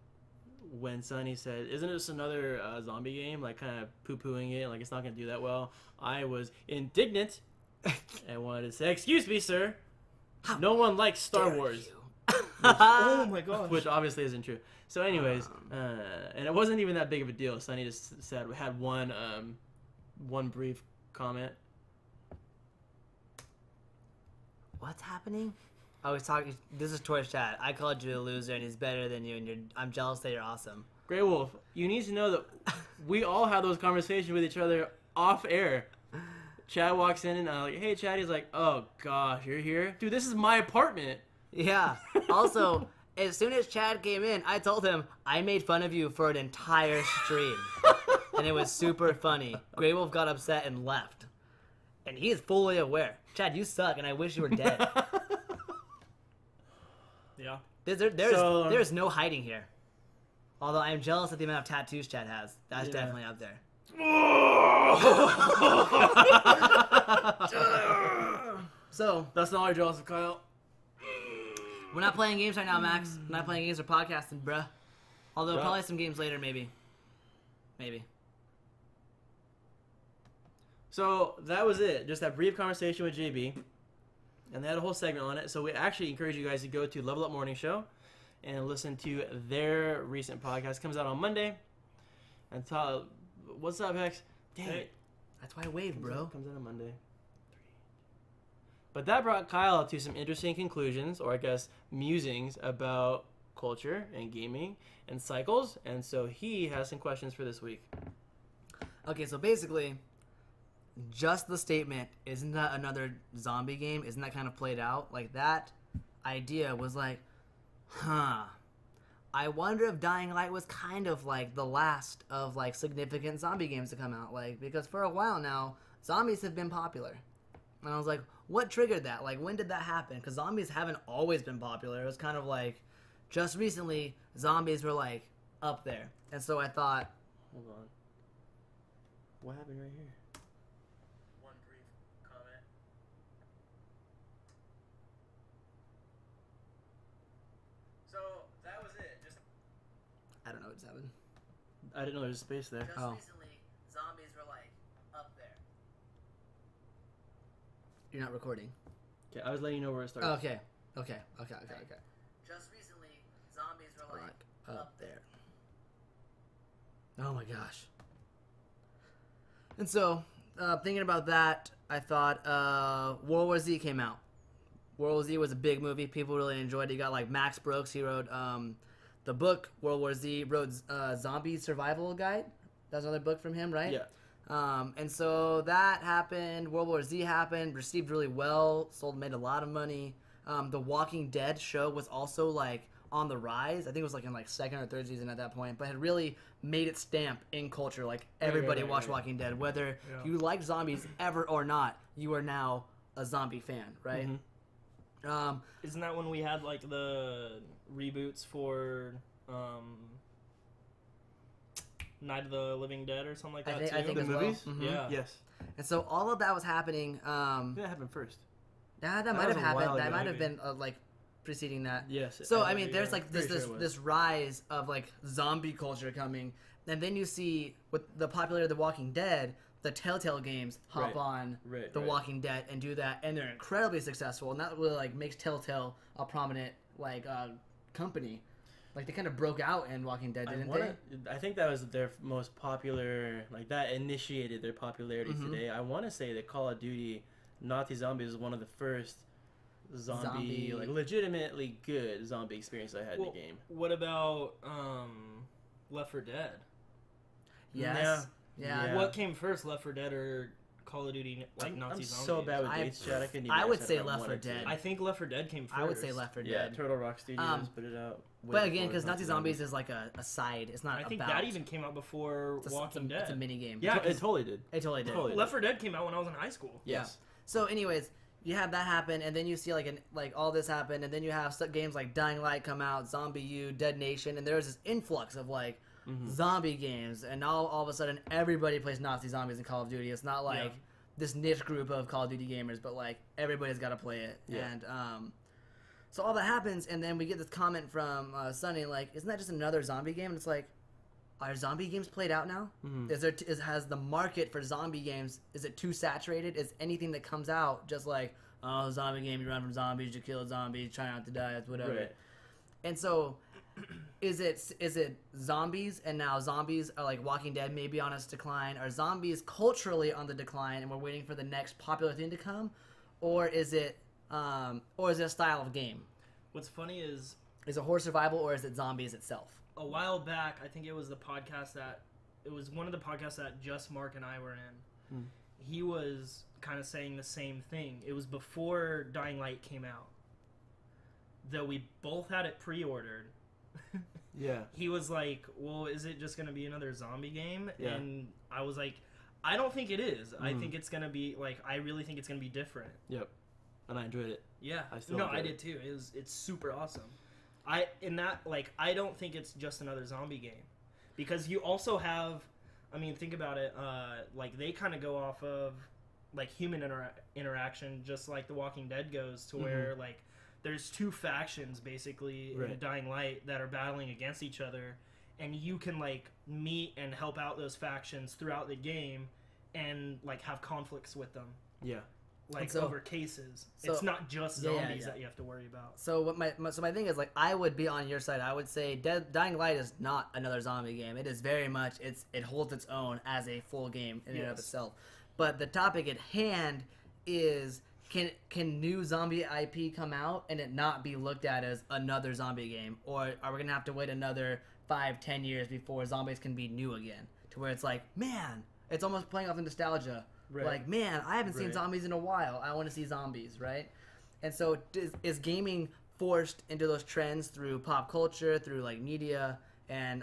when Sonny said, isn't it just another zombie game, like kind of poo-pooing it, like it's not going to do that well, I was indignant and wanted to say, excuse me, sir. No one likes Star Dare Wars. you. Oh my gosh. which obviously isn't true. So, anyways, and it wasn't even that big of a deal. Sonny just said we had one brief comment. What's happening? I was talking. This is Toy's chat. I called you a loser, and he's better than you, and I'm jealous that you're awesome. Grey Wolf, you need to know that we all have those conversations with each other off air. Chad walks in and I'm like, hey, Chad. He's like, oh gosh, you're here, dude. This is my apartment. Yeah. Also, as soon as Chad came in, I told him I made fun of you for an entire stream, and it was super funny. Grey Wolf got upset and left, and he is fully aware. Chad, you suck, and I wish you were dead. Yeah. There's no hiding here. Although I am jealous of the amount of tattoos Chad has. That's definitely up there. So That's not all you're jealous of, Kyle. we're not playing games right now, Max. We're not playing games or podcasting, bruh. Although probably some games later, maybe. So that was it. Just that brief conversation with JB. And they had a whole segment on it. So we actually encourage you guys to go to Level Up Morning Show and listen to their recent podcast. Comes out on Monday. And what's up, Hex? Dang it. That's why I waved, bro. Comes out on Monday. But that brought Kyle to some interesting conclusions, or I guess musings, about culture and gaming and cycles. And so he has some questions for this week. Okay, so basically, just the statement, isn't that another zombie game? Isn't that kind of played out? Like, that idea was like, I wonder if Dying Light was kind of like the last of like significant zombie games to come out. Like, because for a while now, zombies have been popular. And I was like, what triggered that? Like, when did that happen? Because zombies haven't always been popular. It was kind of like, just recently, zombies were like up there. And so I thought, Hold on. What happened right here? One brief comment. So that was it. Just I don't know what just happened. I didn't know there was space there. Oh. recently, zombies were like up there. You're not recording. Okay, I was letting you know where it started. Okay. Just recently, zombies were like Up there. Oh my gosh. And so, thinking about that, I thought World War Z came out. World War Z was a big movie. People really enjoyed it. You got like Max Brooks. He wrote the book World War Z. Wrote Zombie Survival Guide. That was another book from him, right? Yeah. And so that happened. World War Z happened. Received really well. Made a lot of money. The Walking Dead show was also like on the rise. I think it was like in like second or third season at that point, but had really made its stamp in culture. Like everybody watched Walking Dead, whether you like zombies ever or not. You are now a zombie fan, right? Mm-hmm. Isn't that when we had like the reboots for Night of the Living Dead or something like that? I think The as movies? well. Mhm. Yeah. Yes. And so all of that was happening. That happened first. That That might was have a while happened. That ago, might have maybe. been like preceding that. Yes. So I mean, there's like Pretty sure it was. this rise of like zombie culture coming, and then you see with the popularity of The Walking Dead, the Telltale games hop Right. on Right, The right. Walking Dead and do that, and they're incredibly successful, and that really like makes Telltale a prominent like company. Like they kind of broke out in Walking Dead, didn't they? I think that was their most popular, like that initiated their popularity today. I want to say that Call of Duty Nazi Zombies was one of the first zombie, like legitimately good zombie experience I had in the game. What about Left 4 Dead? Yes. Yeah. What came first, Left 4 Dead or Call of Duty like Nazi I'm zombies? so bad with dates, Chad. I couldn't even I would answer say if I Left 4 wanted to. Dead. I think Left 4 Dead came first. I would say Left 4 Yeah, Dead. Turtle Rock Studios put it out. way But again, before because Nazi Zombies is like a side. It's not I think about. that even came out before Walking Dead. It's a mini game. Yeah, It totally did. It totally did. Totally. Left 4 Dead came out when I was in high school. Yes. So, anyways, you have that happen, and then you see like all this happen, and then you have games like Dying Light come out, Zombie U, Dead Nation, and there's this influx of like zombie games, and now all of a sudden everybody plays Nazi zombies in Call of Duty. It's not like this niche group of Call of Duty gamers, but like everybody's got to play it. Yeah. And so all that happens, and then we get this comment from Sunny like, "Isn't that just another zombie game?" And it's like, are zombie games played out now? Has the market for zombie games, is it too saturated? Is anything that comes out just like, oh, zombie game, you run from zombies, you kill zombies, try not to die, it's whatever. Right. And so, is it zombies, and now zombies are like Walking Dead maybe on its decline? Are zombies culturally on the decline, and we're waiting for the next popular thing to come, or is it a style of game? What's funny is it horror survival, or is it zombies itself? a while back, I think it was one of the podcasts that just Marc and I were in. He was kind of saying the same thing. It was before Dying Light came out. Though we both had it pre-ordered. Yeah. He was like, well, is it just going to be another zombie game? Yeah. And I was like, I don't think it is. I think it's going to be, like, I really think it's going to be different. Yep. And I enjoyed it. Yeah. I still No, enjoyed I it. did too. It's super awesome. I don't think it's just another zombie game. Because you also have, I mean, think about it, like, they kind of go off of, like, human interaction, just like The Walking Dead goes, to where, like, there's two factions, basically, in Dying Light that are battling against each other, and you can, like, meet and help out those factions throughout the game and, like, have conflicts with them. Yeah. Like, so- over cases. so- It's not just Yeah, zombies yeah. that you have to worry about. So what my thing is, like, I would be on your side. I would say Dying Light is not another zombie game. It is very much it holds its own as a full game in and of Yes. itself. But the topic at hand is can new zombie IP come out and it not be looked at as another zombie game, or are we gonna have to wait another 5-10 years before zombies can be new again? To where it's like, man, it's almost playing off the nostalgia. Right. Like, man, I haven't seen Right. zombies in a while. I want to see zombies, right? And so is gaming forced into those trends through pop culture, through like media, and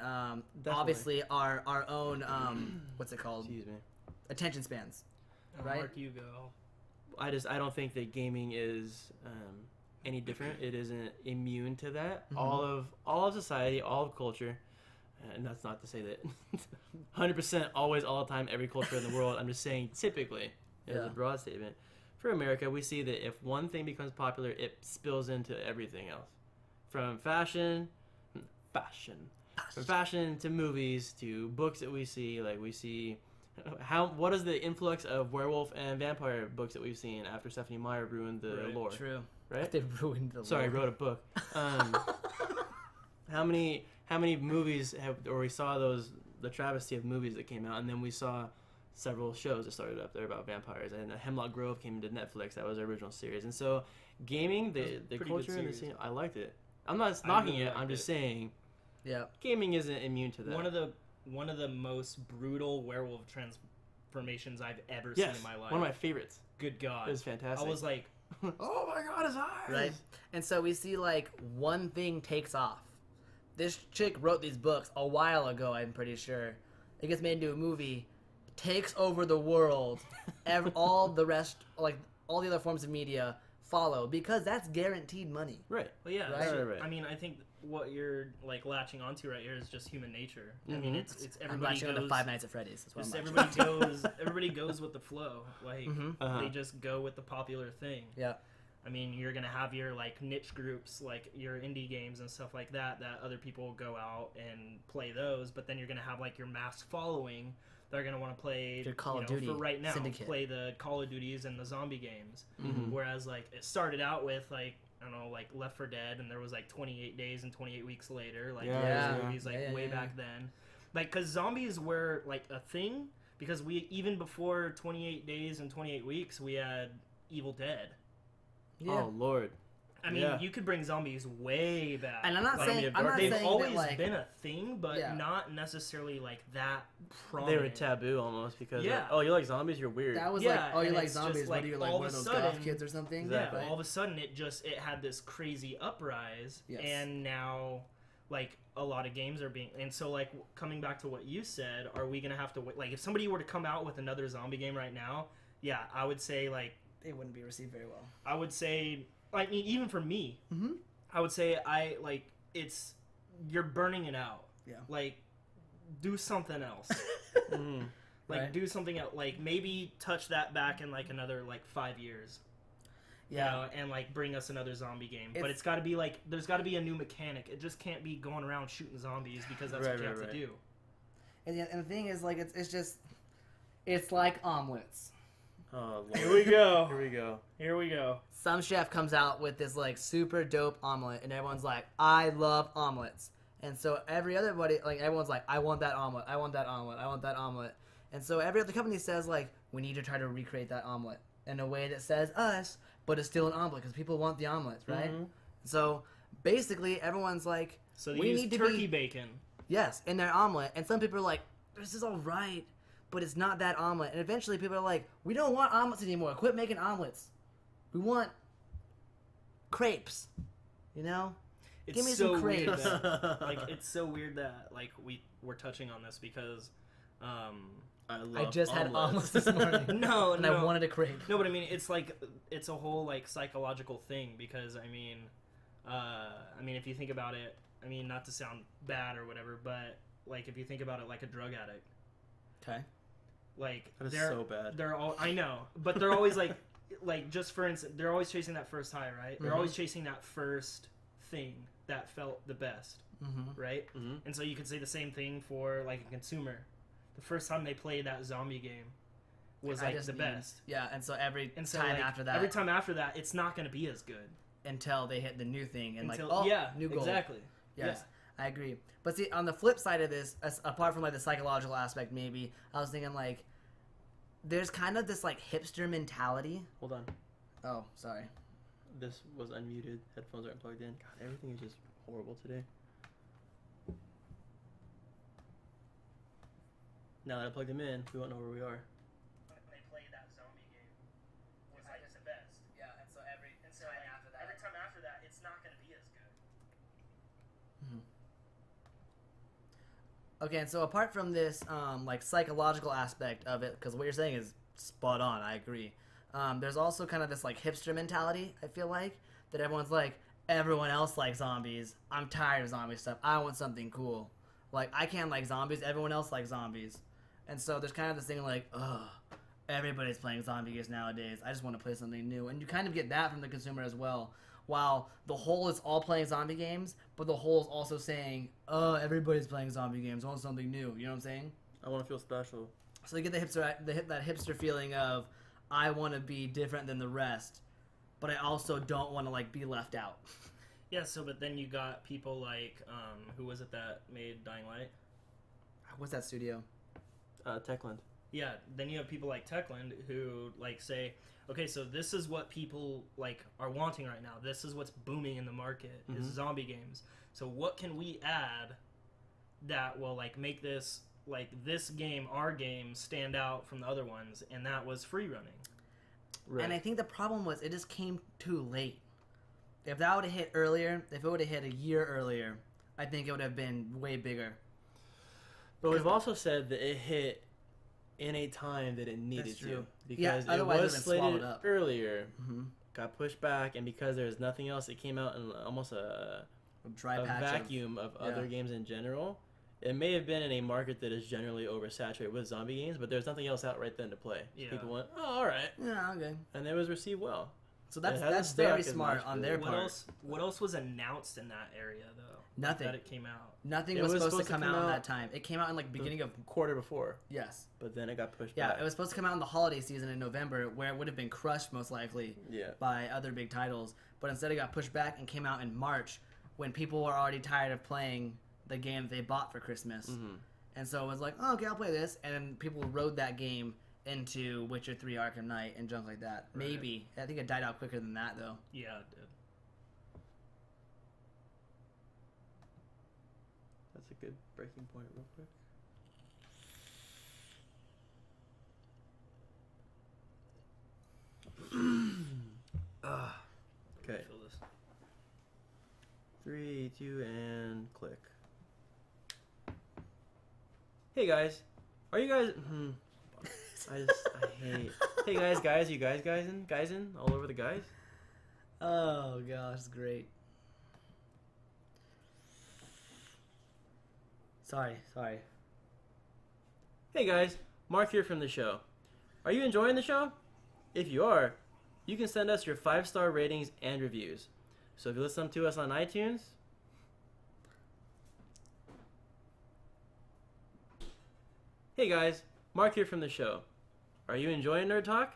obviously our own what's it called? Excuse me. Attention spans. Right? Mark, you go. I don't think that gaming is any different. It isn't immune to that. All of society, all of culture, and that's not to say that 100% always, all the time, every culture in the world. I'm just saying typically, as Yeah. a broad statement. For America, we see that if one thing becomes popular, it spills into everything else. From fashion to movies to books that we see. Like, we see what is the influx of werewolf and vampire books that we've seen after Stephanie Meyer ruined the Right, lore. True. Right? They ruined the Sorry, I lore. wrote a book. How many movies we saw the travesty of movies that came out, and then we saw several shows that started up there about vampires, and Hemlock Grove came into Netflix. That was the original series. And so gaming, the pretty good culture and the series. scene, I liked it. I'm not knocking really it. I'm liked just it. saying Yeah. gaming isn't immune to that. One of the most brutal werewolf transformations I've ever yes, seen in my life. one of my favorites. Good God. It was fantastic. I was like, oh my God, his eyes! Right? And so we see, like, one thing takes off. This chick wrote these books a while ago, I'm pretty sure. It gets made into a movie, takes over the world, all the rest, like, all the other forms of media follow, because that's guaranteed money. Right. well, yeah. Right. so- Right. I mean, I think what you're like latching onto right here is just human nature. I mean, it's I'm everybody watching goes. into Five Nights at Freddy's. That's what Just I'm watching. everybody goes with the flow. Like Uh-huh. they just go with the popular thing. Yeah. I mean, you're gonna have your like niche groups, like your indie games and stuff like that other people go out and play those. But then you're gonna have like your mass following. They're gonna want to play Your Call of know, Duty for right now. Syndicate. Play the Call of Duties and the zombie games. Mhm. Whereas like it started out with like I don't know like Left 4 Dead, and there was like 28 days and 28 weeks later. Like Yeah. those movies like Yeah, way yeah. back then. Like because zombies were like a thing because we even before 28 days and 28 weeks we had Evil Dead. Yeah. Oh Lord. I mean, Yeah. you could bring zombies way back. And I'm not Like, saying, I'm not they've saying always that, like, been a thing, but Yeah. not necessarily like that They prominent. were taboo almost because Yeah. oh, you like zombies? You're weird. that was Yeah, like, oh, you and like it's just, zombies? What like, are you, like all one of of a those goth sudden- kids or something? Exactly. Yeah, all of a sudden it had this crazy uprise, Yes. and now like a lot of games are being. And so like coming back to what you said, are we gonna have to wait? Like if somebody were to come out with another zombie game right now, yeah, I would say like They wouldn't be received very well. I would say I mean even for me, Mhm. I would say it's you're burning it out. Yeah. Like do something else. Mhm. Like Right. do something else. Like maybe touch that back in like another like 5 years. Yeah. You know, and like bring us another zombie game. But It's- it's got to be like there's got to be a new mechanic. It just can't be going around shooting zombies because that's Right, what you right, have right. to do. And the thing is, like, it's just, it's like omelets. Oh, Lord. Here we go. Here we go. Here we go. Some chef comes out with this like super dope omelet, and everyone's like, I love omelets. And so everyone's like, I want that omelet, I want that omelet, I want that omelet. And so every other company says like, we need to try to recreate that omelet in a way that says us, but it's still an omelet because people want the omelets, right? Mhm. So basically everyone's like, So they we use need to turkey be, bacon. yes, in their omelet. And some people are like, this is all right, but it's not that omelet. And eventually people are like, we don't want omelets anymore. Quit making omelets. We want crepes, you know? It's Give me so some weird crepes. that, like, it's so weird that like we're touching on this because I just had omelets this morning. No, and no. I wanted a crepe. No, but I mean, it's like it's a whole like psychological thing because I mean, if you think about it, I mean, not to sound bad or whatever, but like if you think about it like a drug addict, Okay. like That is they're so bad. they're all I know, but they're always like just for instance, they're always chasing that first high, right? They're Mhm. always chasing that first thing that felt the best, Mm-hmm. right? Mhm. And so you could say the same thing for like a consumer. The first time they played that zombie game was like the best. Yeah, and so every And so time like, after that, every time after that, it's not going to be as good. until they hit the new thing and Until, like, oh, yeah, new goal. exactly. Yes, I agree. But see, on the flip side of this, apart from like the psychological aspect, maybe I was thinking like, there's kind of this like hipster mentality. Hold on. Oh, sorry. This was unmuted. Headphones aren't plugged in. God, everything is just horrible today. Now that I plugged them in, we won't know where we are. They played that zombie game was like the best. Yeah, and so every Every time after that, it's not going to be as good. Okay, and so apart from this, like psychological aspect of it, because what you're saying is spot on, I agree. There's also kind of this like hipster mentality. I feel like that everyone's like, everyone else likes zombies. I'm tired of zombie stuff. I want something cool. Like I can't like zombies. Everyone else likes zombies, and so there's kind of this thing like, ugh, everybody's playing zombie games nowadays. I just want to play something new, and you kind of get that from the consumer as well. While the whole is all playing zombie games, but the whole is also saying, oh, everybody's playing zombie games. I want something new. You know what I'm saying? I want to feel special. So you get that hipster feeling of, I want to be different than the rest, but I also don't want to like be left out. Yeah, so but then you got people like, who was it that made Dying Light? What's that studio? Techland. Yeah, then you have people like Techland who like say, okay, so this is what people like are wanting right now. This is what's booming in the market is zombie games. So what can we add that will like make this game, our game, stand out from the other ones? And that was free running. Right. And I think the problem was it just came too late. If that would have hit earlier, if it would have hit a year earlier, I think it would have been way bigger. But we've also said that it hit in a time that it needed That's to. true. Because Yeah, it otherwise it was would've been swallowed slated up. earlier, Mm-hmm. got pushed back, and because there was nothing else, it came out in almost a Dry patch vacuum of other yeah. games in general. It may have been in a market that is generally oversaturated with zombie games, but there's nothing else out right then to play. So Yeah. people went, oh, all right. Yeah, okay. And it was received well. So that's It hasn't that's stuck very as smart much, on but their What part. else was announced in that area though? Nothing. That it came out. Nothing It was was supposed to come out that time. It came out in like beginning of Quarter before, yes. but then it got pushed Yeah, back. it was supposed to come out in the holiday season in November, where it would have been crushed most likely Yeah. by other big titles. But instead, it got pushed back and came out in March, when people were already tired of playing the game they bought for Christmas. Mm-hmm. And so it was like, oh, okay, I'll play this. And then people rode that game into Witcher 3 Arkham Knight and junk like that. Right. Maybe. I think it died out quicker than that, though. Yeah, it did. That's a good breaking point, real quick. Okay. Feel this. 3, 2, and click. Hey guys, are you guys? I hate. Hey guys, you guys in all over the guys. Oh, gosh, great. Sorry. Hey guys, Mark here from the show. Are you enjoying the show? If you are, you can send us your 5-star ratings and reviews. So if you listen to us on iTunes, hey guys, Mark here from the show. Are you enjoying NIRDtalk?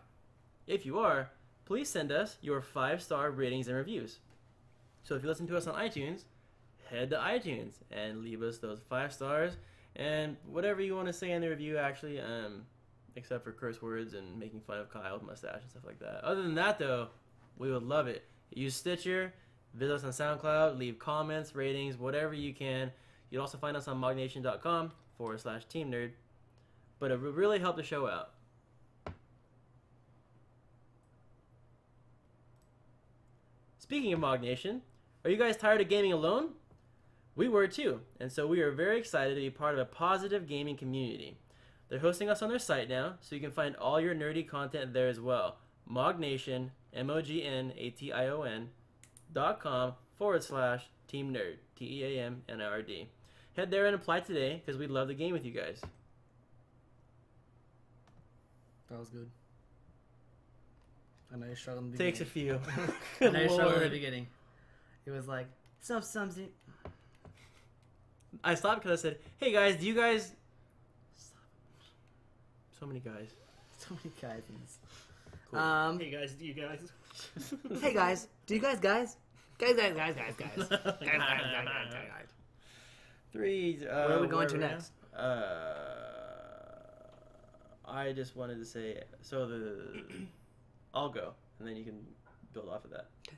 If you are, please send us your 5-star ratings and reviews. So if you listen to us on iTunes, head to iTunes and leave us those 5 stars and whatever you want to say in the review, actually, except for curse words and making fun of Kyle's mustache and stuff like that. Other than that, though, we would love it. Use Stitcher, visit us on SoundCloud, leave comments, ratings, whatever you can. You'll also find us on mognation.com/teamnerd. But it would really help the show out. Speaking of Mog Nation, are you guys tired of gaming alone? We were too, and so we are very excited to be part of a positive gaming community. They're hosting us on their site now, so you can find all your nerdy content there as well. Mognation, mognation.com/Team Nerd, TEAMNRD. Head there and apply today, because we'd love to game with you guys. That was good. I know you're struggling. Takes a few. I know you're struggling at the beginning. It was like, something. I stopped because I said, hey guys, do you guys... So many guys. So many guys in this. Cool. Hey guys, do you guys? Hey guys, do you guys? Guys. 3. Where are we going to next? I just wanted to say, so I'll go, and then you can build off of that. Okay.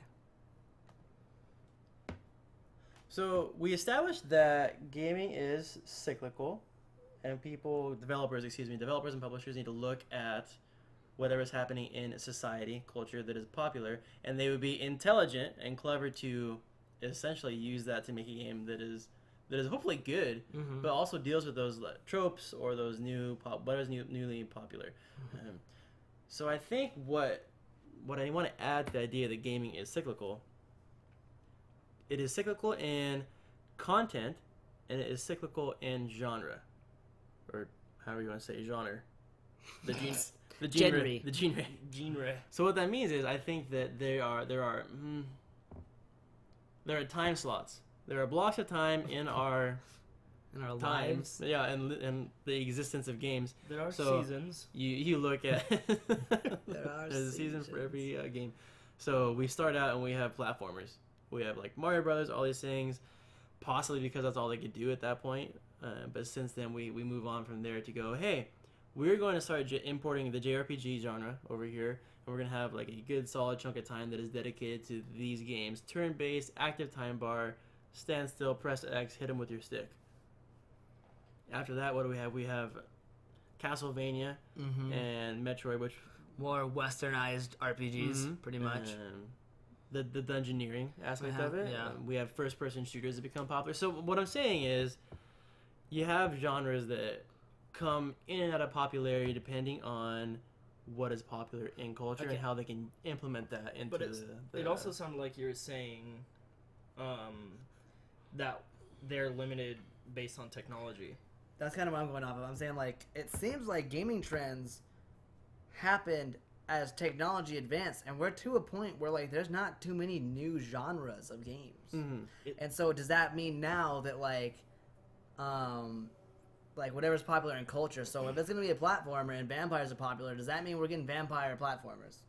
So we established that gaming is cyclical, and developers and publishers need to look at whatever is happening in society, culture that is popular, and they would be intelligent and clever to essentially use that to make a game that is hopefully good, but also deals with those tropes or those newly popular. So I think what I want to add to the idea that gaming is cyclical. It is cyclical in content, and it is cyclical in genre, or however you want to say genre. The genre. So what that means is, I think that there are time slots. There are blocks of time in our lives. Yeah, and the existence of games. There are So seasons. You look at There's a season for every game. So we start out and we have platformers. We have like Mario Brothers, all these things, possibly because that's all they could do at that point. But since then, we move on from there to go, hey, we're going to start importing the JRPG genre over here, and we're going to have like a good solid chunk of time that is dedicated to these games. Turn-based, active time bar, stand still, press X, hit them with your stick. After that, what do we have? We have Castlevania and Metroid, which... More westernized RPGs, pretty much. The dungeoneering aspect of it. Yeah. We have first-person shooters that become popular. So what I'm saying is, you have genres that come in and out of popularity depending on what is popular in culture and how they can implement that into It also sounded like you were saying that they're limited based on technology. That's kind of what I'm going off of. I'm saying, like, it seems like gaming trends happened as technology advanced, and we're to a point where, like, there's not too many new genres of games. And so does that mean now that, like whatever's popular in culture, so if it's going to be a platformer and vampires are popular, does that mean we're getting vampire platformers?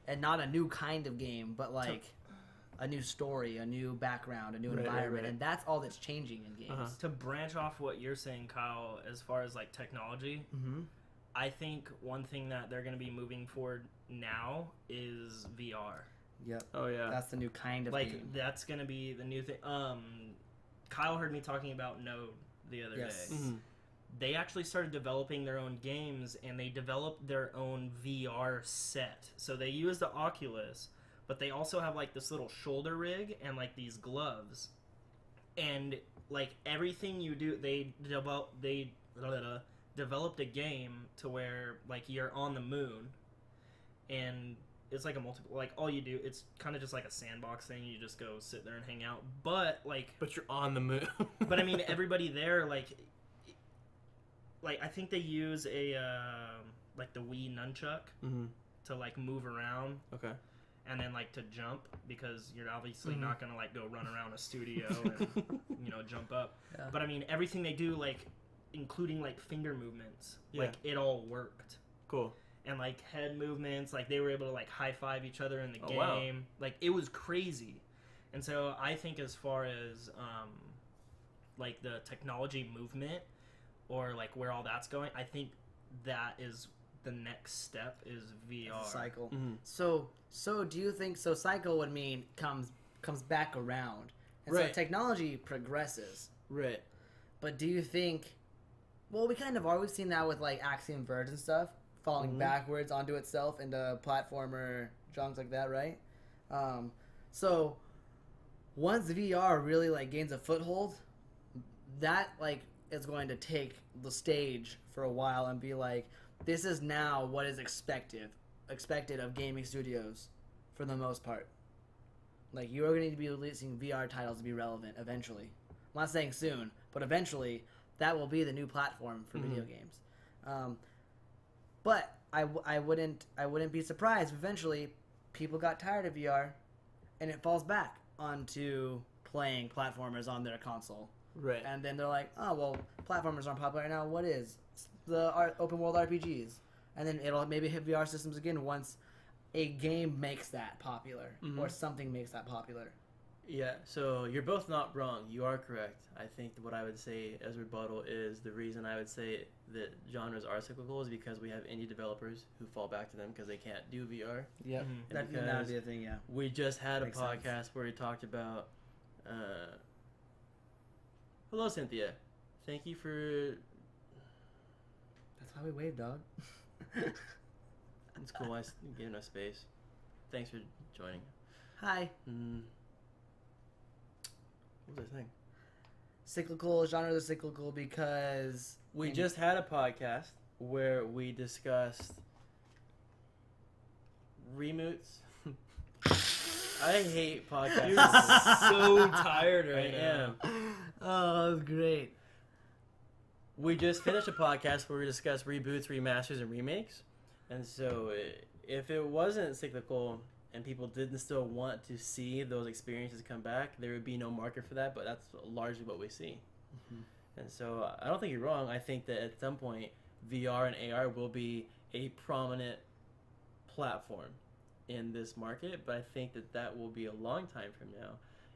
And not a new kind of game, but, like, a new story, a new background, a new environment, and that's all that's changing in games. To branch off what you're saying, Kyle, as far as, like, technology, I think one thing that they're going to be moving forward now is VR. Yep. Oh, yeah. That's the new kind of game. That's going to be the new thing. Kyle heard me talking about Node the other day. They actually started developing their own games, and they developed their own VR set. So they use the Oculus, but they also have, like, this little shoulder rig and, like, these gloves. And, like, everything you do, they developed a game to where, like, you're on the moon, and it's like a multiple, like, all you do, it's kind of just like a sandbox thing. You just go sit there and hang out, but you're on the moon. But I mean, everybody there, like I think they use a like the Wii nunchuck to, like, move around. Okay. And then, like, to jump, because you're obviously not gonna, like, go run around a studio and jump up. Yeah. But I mean, everything they do, like, including, like, finger movements, like, it all worked. Cool. and like head movements. Like they were able to like high five each other in the game. Wow. Like it was crazy. And so I think as far as like the technology movement or like where all that's going, I think that is the next step is VR. Cycle. Mm-hmm. So do you think so? Cycle would mean comes back around, and Right. so technology progresses. Right. But do you think? Well, we kind of are. We've seen that with like Axiom Verge and stuff falling Mhm. backwards onto itself into platformer junks like that, right? So once VR really like gains a foothold, that like is going to take the stage for a while and be like, this is now what is expected of gaming studios for the most part. Like, you are going to need to be releasing VR titles to be relevant eventually. I'm not saying soon, but eventually that will be the new platform for video games. But I wouldn't be surprised if eventually people got tired of VR and it falls back onto playing platformers on their console. Right. And then they're like, oh, well, platformers aren't popular right now. What is? The open world RPGs. And then it'll maybe hit VR systems again once a game makes that popular or something makes that popular. Yeah, so you're both not wrong. You are correct. I think that what I would say as rebuttal is the reason I would say that genres are cyclical is because we have indie developers who fall back to them because they can't do VR. Yeah, Mhm. that would Because be a thing, yeah. We just had Makes a podcast where we talked about... hello, Cynthia. Thank you for... That's why we wave, dog. It's cool. I gave enough space. Thanks for joining. Hi. What was I saying? Cyclical, genres are cyclical because... We just had a podcast where we discussed reboots. I hate podcasts. You're so tired I right now. am. Oh, that was great. We just finished a podcast where we discussed reboots, remasters, and remakes. And so if it wasn't cyclical and people didn't still want to see those experiences come back, there would be no market for that, but that's largely what we see. And so I don't think you're wrong. I think that at some point, VR and AR will be a prominent platform in this market, but I think that that will be a long time from now.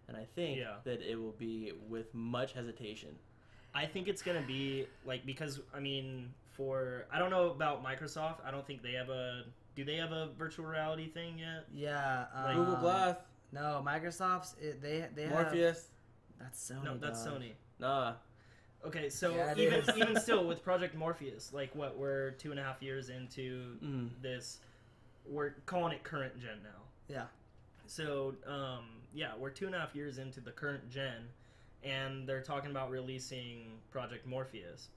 And I think that it will be with much hesitation. I think it's gonna be like, because I mean, I don't know about Microsoft. I don't think they have do they have a virtual reality thing yet? Yeah. Google Glass, No, Microsoft's, they have... Morpheus. That's Sony, No, that's dog. Sony. Nah. Okay, so Yeah, it even is. even still with Project Morpheus, like what we're 2.5 years into this, we're calling it current gen now. Yeah. So yeah, we're 2.5 years into the current gen, and they're talking about releasing Project Morpheus.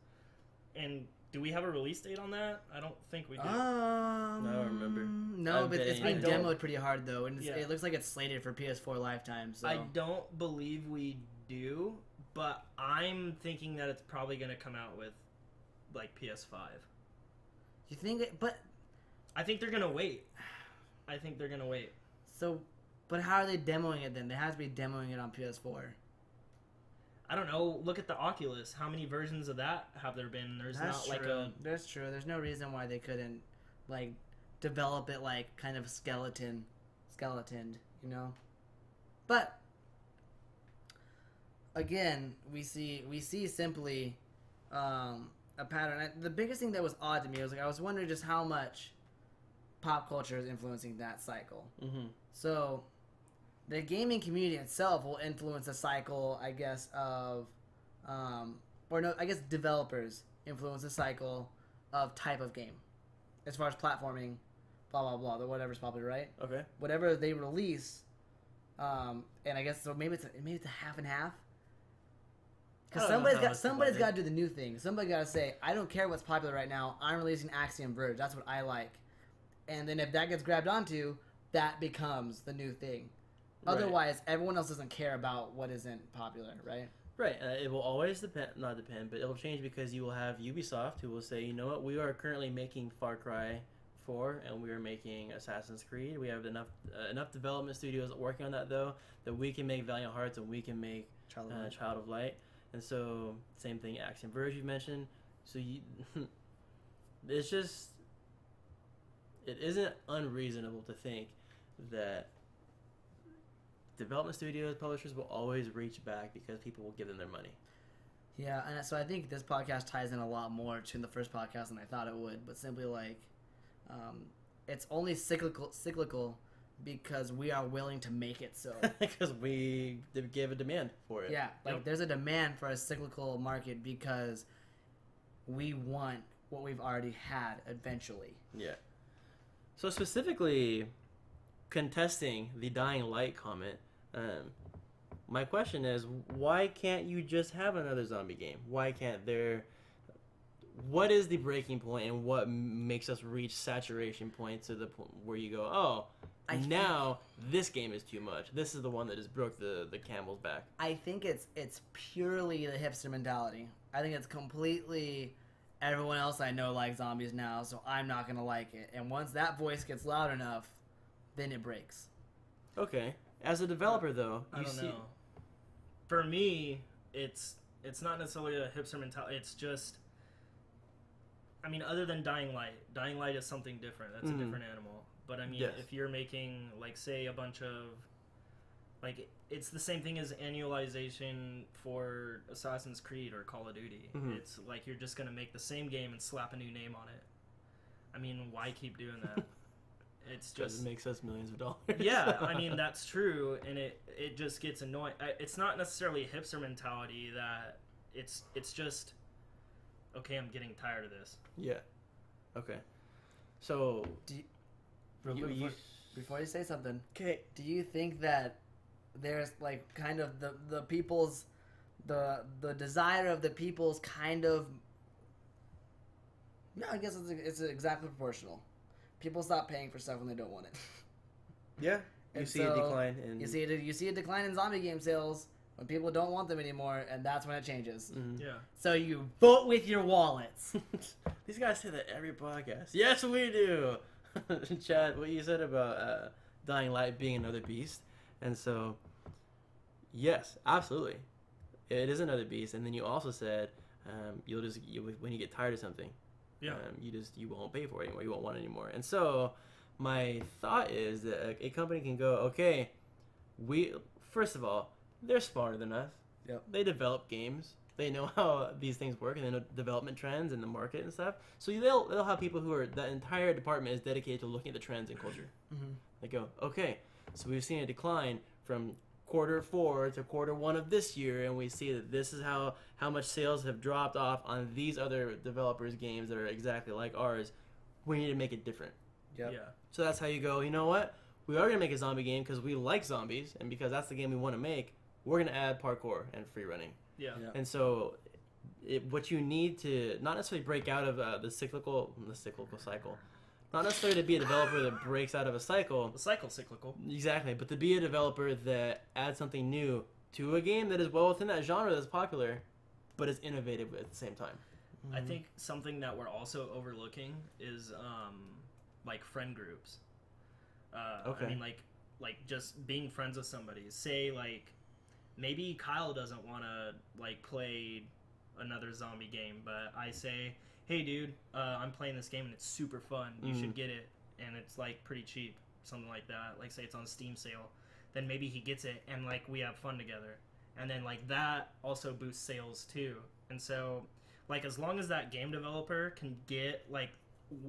And do we have a release date on that? I don't think we do. I don't remember. No, I'm but it's betting being I don't. demoed pretty hard though, and Yeah. it looks like it's slated for PS4 lifetime. So I don't believe we do, but I'm thinking that it's probably going to come out with like PS5. you think it? But I think they're going to wait. so, but how are they demoing it then? They have to be demoing it on PS4. I don't know. Look at the Oculus. How many versions of that have there been? There's That's not true. like a... That's true. There's no reason why they couldn't like develop it like kind of skeletoned, you know. But again, we see simply a pattern. The biggest thing that was odd to me was like I was wondering just how much pop culture is influencing that cycle. So the gaming community itself will influence a cycle, I guess, of developers influence a cycle of type of game as far as platforming, blah blah blah, whatever's popular, right? Okay. Whatever they release, and I guess so maybe it's a half and half. Because I don't know how somebody's it's got to do the new thing. Somebody got to say, I don't care what's popular right now. I'm releasing Axiom Verge. That's what I like. And then if that gets grabbed onto, that becomes the new thing. Right. Otherwise, everyone else doesn't care about what isn't popular, right? Right. It will always depend, not depend, but it'll change because you will have Ubisoft who will say, you know what, we are currently making Far Cry 4 and we are making Assassin's Creed. We have enough development studios working on that though that we can make Valiant Hearts and we can make Child of Light. And so same thing, Axiom Verge you mentioned. So it's just it isn't unreasonable to think that development studios, publishers will always reach back because people will give them their money. Yeah, and so I think this podcast ties in a lot more to the first podcast than I thought it would. But simply like, it's only cyclical because we are willing to make it so. Because we give a demand for it. Yeah, like Yep. there's a demand for a cyclical market because we want what we've already had eventually. Yeah. So specifically, contesting the Dying Light comment, my question is, why can't you just have another zombie game? Why can't there... What is the breaking point and what makes us reach saturation point to the point where you go, oh, now this game is too much. This is the one that just broke the camel's back. I think it's purely the hipster mentality. I think it's completely everyone else I know likes zombies now, so I'm not gonna like it. And once that voice gets loud enough, then it breaks. Okay. As a developer, though, I you don't see... know. For me, it's not necessarily a hipster mentality. It's just, I mean, other than Dying Light is something different. That's a different animal. But I mean, Yes. if you're making, like, say, a bunch of, like, it's the same thing as annualization for Assassin's Creed or Call of Duty. Mhm. It's like you're just gonna make the same game and slap a new name on it. I mean, why keep doing that? It's Because just it makes us millions of dollars. yeah, I mean that's true, and it just gets annoying. It's not necessarily a hipster mentality that it's just okay. I'm getting tired of this. Yeah. Okay. So... Before you say something, Okay. do you think that there's like kind of the people's the desire of the people's kind of no, I guess it's exactly proportional. People stop paying for stuff when they don't want it. Yeah. You And see a so, decline in... You see a decline in zombie game sales when people don't want them anymore, and that's when it changes. Mhm. Yeah. So you vote with your wallets. These guys say that every podcast. Yes, we do. Chad, what you said about Dying Light being another beast, and so yes, absolutely, it is another beast. And then you also said when you get tired of something, Yeah. you won't pay for it anymore. You won't want it anymore. And so my thought is that a company can go, okay, first of all, they're smarter than us. Yep. They develop games. They know how these things work, and they know development trends and the market and stuff. So they'll have people who are, that entire department is dedicated to looking at the trends in culture. Mhm. They go, okay, so we've seen a decline from Q4 to Q1 of this year, and we see that this is how much sales have dropped off on these other developers' games that are exactly like ours. We need to make it different. Yep. Yeah. So that's how you go, you know what? We are going to make a zombie game because we like zombies, and because that's the game we want to make, we're going to add parkour and free running. Yeah. Yeah. And so what you need to not necessarily break out of the cyclical cycle, not necessarily to be a developer that breaks out of a cycle, The cycle's cyclical. exactly, but to be a developer that adds something new to a game that is well within that genre that's popular, but is innovative at the same time. I think something that we're also overlooking is like friend groups. Okay. I mean, like just being friends with somebody. Say like maybe Kyle doesn't want to like play another zombie game, but I say, hey dude, I'm playing this game and it's super fun. You should get it, and it's like pretty cheap, something like that. Like say it's on Steam sale, then maybe he gets it and like we have fun together, and then like that also boosts sales too. And so like as long as that game developer can get like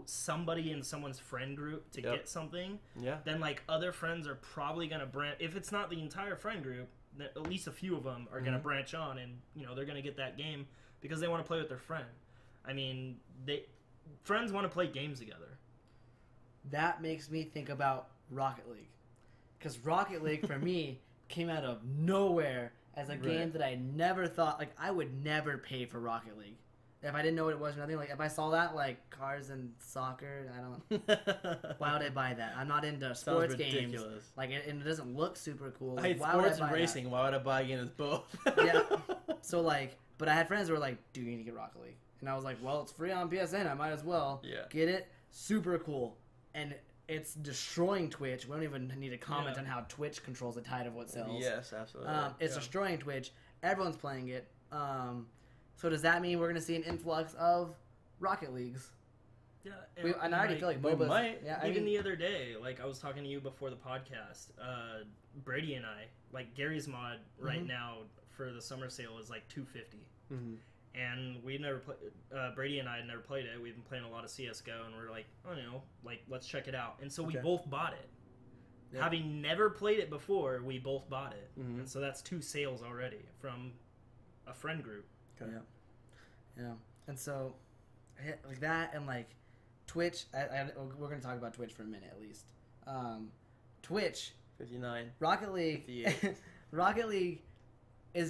somebody in someone's friend group to Yep. get something, Yeah. then like other friends are probably gonna branch. If it's not the entire friend group, then at least a few of them are gonna branch on, and you know they're gonna get that game because they want to play with their friend. I mean, friends want to play games together. That makes me think about Rocket League. Because Rocket League, for me, came out of nowhere as a game that I never thought, like, I would never pay for Rocket League. If I didn't know what it was or nothing, like, if I saw that, like, cars and soccer, I don't, why would I buy that? I'm not into sports games. ridiculous. Like, and it doesn't look super cool. I Like, hate why would I sports and buy that? racing. Why would I buy a game that's both? Yeah. So, like, but I had friends who were like, dude, you need to get Rocket League. And I was like, well, it's free on PSN. I might as well Yeah. get it. Super cool. And it's destroying Twitch. We don't even need to comment on how Twitch controls the tide of what sells. Yes, absolutely. It's Yeah. destroying Twitch. Everyone's playing it. So does that mean we're going to see an influx of Rocket Leagues? Yeah, And I already feel like we MOBAs. might. Yeah, I even mean, the other day, like I was talking to you before the podcast, Brady and I, like Gary's mod right now for the summer sale is like $250, and we never Brady and I had never played it. We've been playing a lot of CS:GO, and we're like, oh no, like let's check it out. And so we both bought it. Yeah. Having never played it before, we both bought it, and so that's 2 sales already from a friend group. Okay. Yeah. And so, like that, and like Twitch. We're gonna talk about Twitch for a minute at least. Twitch, 59. Rocket League. 58. Rocket League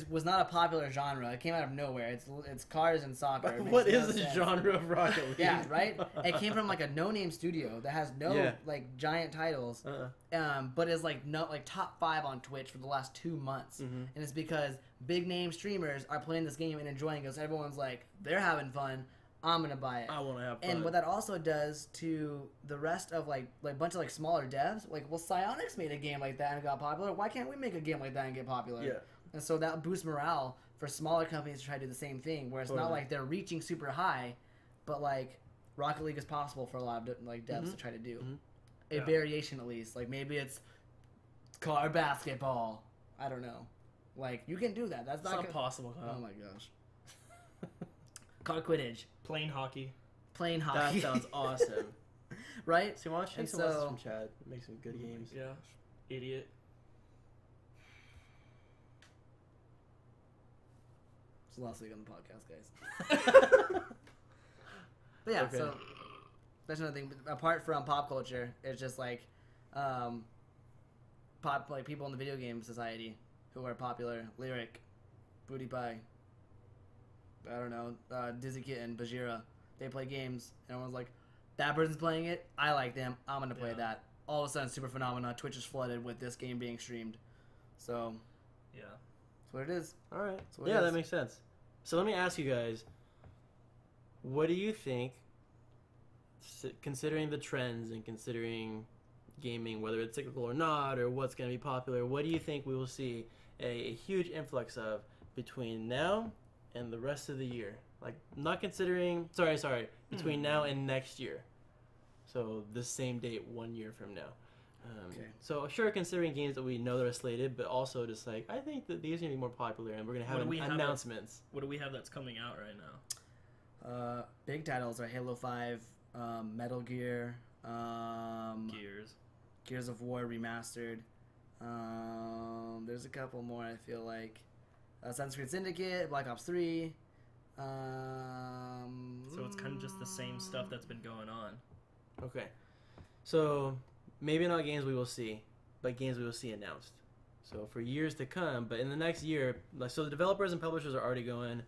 was not a popular genre. It came out of nowhere. It's cars and soccer. It What makes is no the sense. genre of Rocket League? Yeah, right. It came from like a no-name studio that has no like giant titles, but is like top 5 on Twitch for the last 2 months, and it's because big name streamers are playing this game and enjoying it. So everyone's like, they're having fun. I'm gonna buy it. I want to have fun. And what that also does to the rest of like bunch of like smaller devs, like Psyonix made a game like that and got popular. Why can't we make a game like that and get popular? Yeah. And so that boosts morale for smaller companies to try to do the same thing, where it's not like they're reaching super high, but like Rocket League is possible for a lot of like devs to try to do a variation at least. Like maybe it's car basketball. I don't know. Like you can do that. That's it's not possible. Oh my gosh. Car Quidditch, Playing hockey. playing That hockey. sounds awesome. right? See, watch And some lessons so- from Chad. Make some good games. Yeah. Idiot. It's last week on the podcast, guys. But yeah, Okay. so that's another thing. Apart from pop culture, it's just like people in the video game society who are popular. Lyric, Booty Pie, I don't know, Dizzy Kitten, Bajira. They play games, and everyone's like, that person's playing it. I like them. I'm gonna play that. All of a sudden, super phenomena. Twitch is flooded with this game being streamed. So Yeah. that's what it is. All right. what it Yeah, is. that makes sense. So let me ask you guys, what do you think, considering the trends and considering gaming, whether it's cyclical or not, or what's going to be popular, what do you think we will see a huge influx of between now and the rest of the year? Like, not considering, between now and next year. So the same date 1 year from now. Okay. So sure, considering games that we know that are slated, but also just like, I think that these are going to be more popular and we're going to What have do we have announcements. What do we have that's coming out right now? Big titles are Halo 5, Metal Gear, Gears. Gears of War Remastered. There's a couple more I feel like. Assassin's Creed Syndicate, Black Ops 3. So it's kind of just the same stuff that's been going on. Okay. So maybe not games we will see, but games we will see announced. So for years to come, but in the next year, like, so the developers and publishers are already going,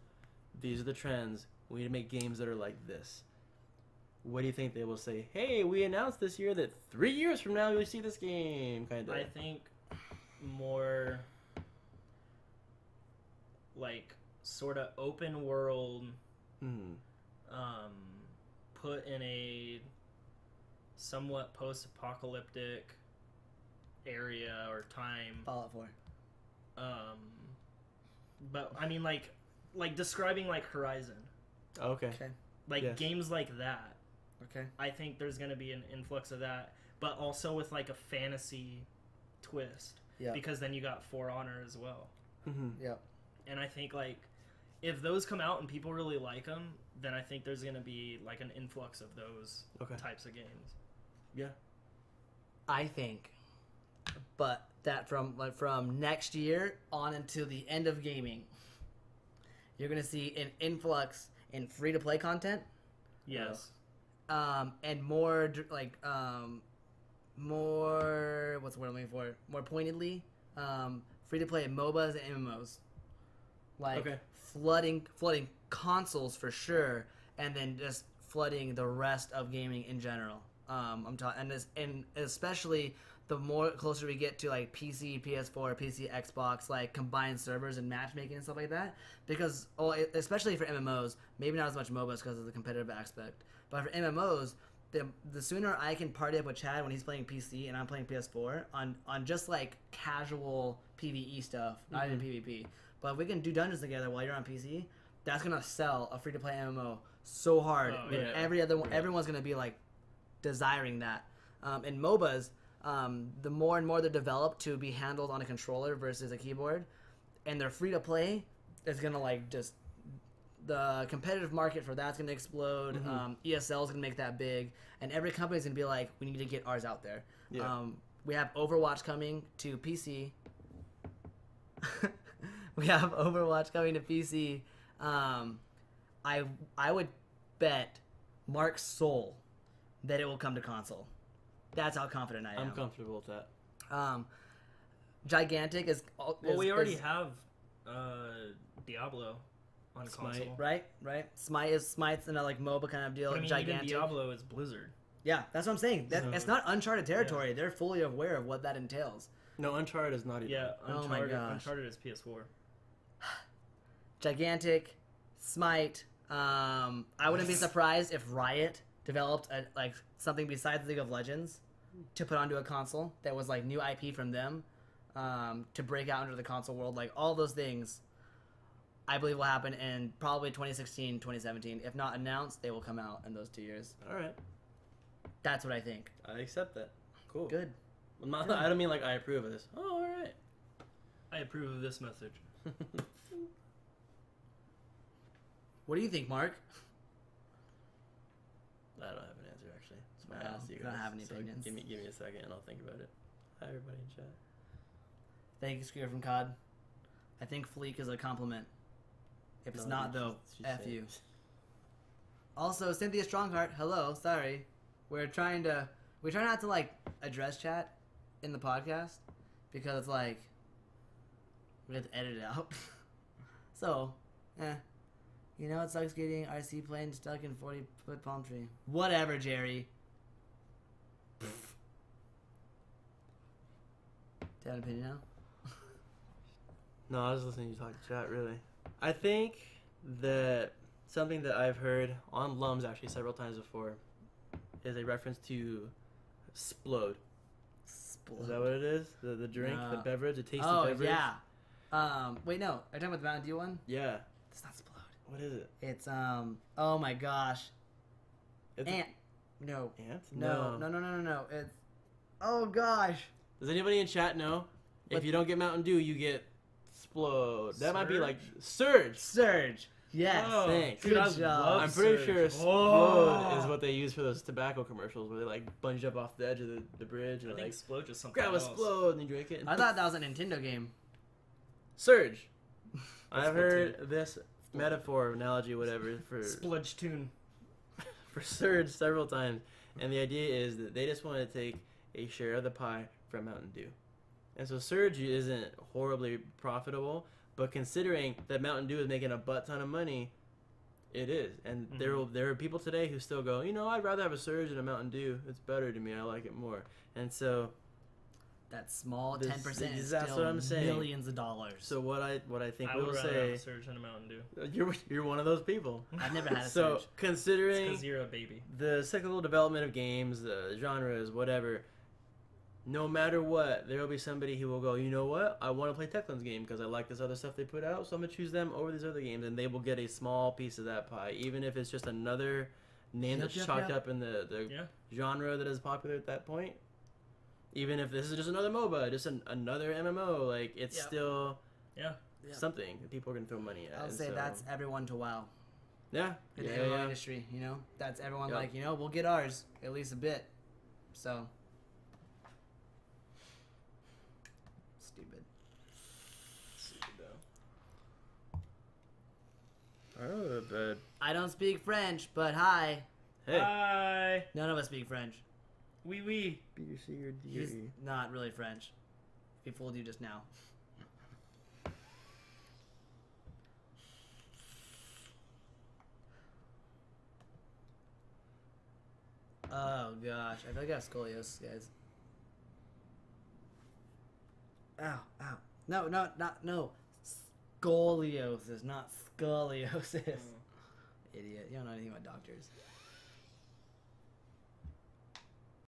these are the trends. We need to make games that are like this. What do you think they will say? Hey, we announced this year that 3 years from now you'll see this game, kind of. I think more like sort of open world, put in a somewhat post-apocalyptic area or time. Fallout 4. But I mean, like describing like Horizon, Okay. Okay. like Yes. games like that. Okay. I think there's gonna be an influx of that, but also with like a fantasy twist. Yeah. Because then you got For Honor as well, Yep. and I think like if those come out and people really like them, then I think there's gonna be like an influx of those types of games. Yeah. I think, but that from next year on until the end of gaming, you're gonna see an influx in free to play content, Yes. and more more what's the word I'm looking for? More pointedly, free to play MOBAs and MMOs, like flooding consoles for sure, and then just flooding the rest of gaming in general. I'm talking, and especially the more closer we get to like PC, PS4, PC, Xbox, like combined servers and matchmaking and stuff like that. Because, especially for MMOs, maybe not as much MOBAs because of the competitive aspect, but for MMOs, the sooner I can party up with Chad when he's playing PC and I'm playing PS4 on just like casual PvE stuff, not even PvP, but if we can do dungeons together while you're on PC, that's gonna sell a free-to-play MMO so hard. Oh, And yeah. everyone's gonna be like desiring that. In MOBAs, the more and more they're developed to be handled on a controller versus a keyboard, and they're free-to-play, it's gonna like just the competitive market for that's gonna explode. ESL is gonna make that big, and every company's gonna be like, we need to get ours out there. Yeah. We have Overwatch coming to PC. We have Overwatch coming to PC. I would bet Marc's soul that it will come to console. That's how confident I am. I'm comfortable with that. Gigantic is Well, we already have Diablo on Smite. console. right. Smite's in a like MOBA kind of deal. But I mean, Gigantic. even Diablo is Blizzard. Yeah, that's what I'm saying. It's not uncharted territory. They're fully aware of what that entails. No, Uncharted is not. Yeah, Oh my gosh. Uncharted is PS4. Gigantic, Smite. I wouldn't be surprised if Riot developed like something besides League of Legends to put onto a console that was like new IP from them to break out into the console world. Like all those things, I believe will happen in probably 2016, 2017. If not announced, they will come out in those 2 years. All right, That's what I think. I accept that. Cool. Good. Well, not, I don't mean like I approve of this. Oh, all right. I approve of this message. What do you think, Mark? I don't have an answer actually. It's my Well, ass, you you don't guys. have any So opinions. give me a second and I'll think about it. Hi everybody in chat. Thank you, Screamer from COD. I think Fleek is a compliment. If it's No, not, though, she's F saying- you. Also, Cynthia Strongheart, hello, sorry. We try not to, like, address chat in the podcast, because it's like, we have to edit it out. So, you know, it sucks getting RC plane stuck in 40-foot palm tree. Whatever, Jerry. Do you have an opinion now? No, I was listening to you talk to chat, really. I think that something that I've heard on Lums actually several times before is a reference to Splode. Is that what it is? The drink, the No. beverage, the tasty Oh, beverage? yeah. Wait, no. Are you talking about the Mountain Dew one? Yeah. It's not Splode. What is it? It's, oh my gosh. It's Ant. No. Ant? No. It's, oh gosh. Does anybody in chat know? What- If you don't get Mountain Dew, you get Splode. That might be like Surge? Surge. Surge. Yes. Oh, Thanks. dude, I Good job. love I'm pretty Surge. sure Splode is what they use for those tobacco commercials where they like bungee up off the edge of the bridge and I think like Splode is something grab a else. Splode and you drink it. And I thought that was a Nintendo game. Surge. I've Splatoon. heard this metaphor, analogy, whatever, for Spludge tune. for Surge several times, and the idea is that they just want to take a share of the pie from Mountain Dew, and so Surge isn't horribly profitable, but considering that Mountain Dew is making a butt ton of money, it is, and there are people today who still go, you know, I'd rather have a Surge than a Mountain Dew. It's better to me. I like it more, and so. That small This- 10% is that's still what I'm saying. millions of dollars. So what I think I would we'll rather say, have a Surge than a Mountain Dew. you're one of those people. I've never had a So Surge. considering Because you're a baby. the cyclical development of games, the genres, whatever, no matter what, there will be somebody who will go, you know what, I want to play Techland's game because I like this other stuff they put out, so I'm going to choose them over these other games, and they will get a small piece of that pie, even if it's just another name that's chalked up in the genre that is popular at that point. Even if this is just another MOBA, just another MMO, like, it's Yep. still Yeah. something that people are going to throw money at. I'll and say so- that's everyone to WoW Yeah. in Yeah, the MMO yeah. industry, you know? That's everyone Yep. like, you know, we'll get ours, at least a bit. So. Stupid. Oh, but I don't speak French, but hi. hey. Bye. None of us speak French. Wee wee. He's not really French. He fooled you just now. Oh gosh, I feel like I have scoliosis, guys. Ow, ow. No, no. Scoliosis, not scoliosis. Idiot. You don't know anything about doctors.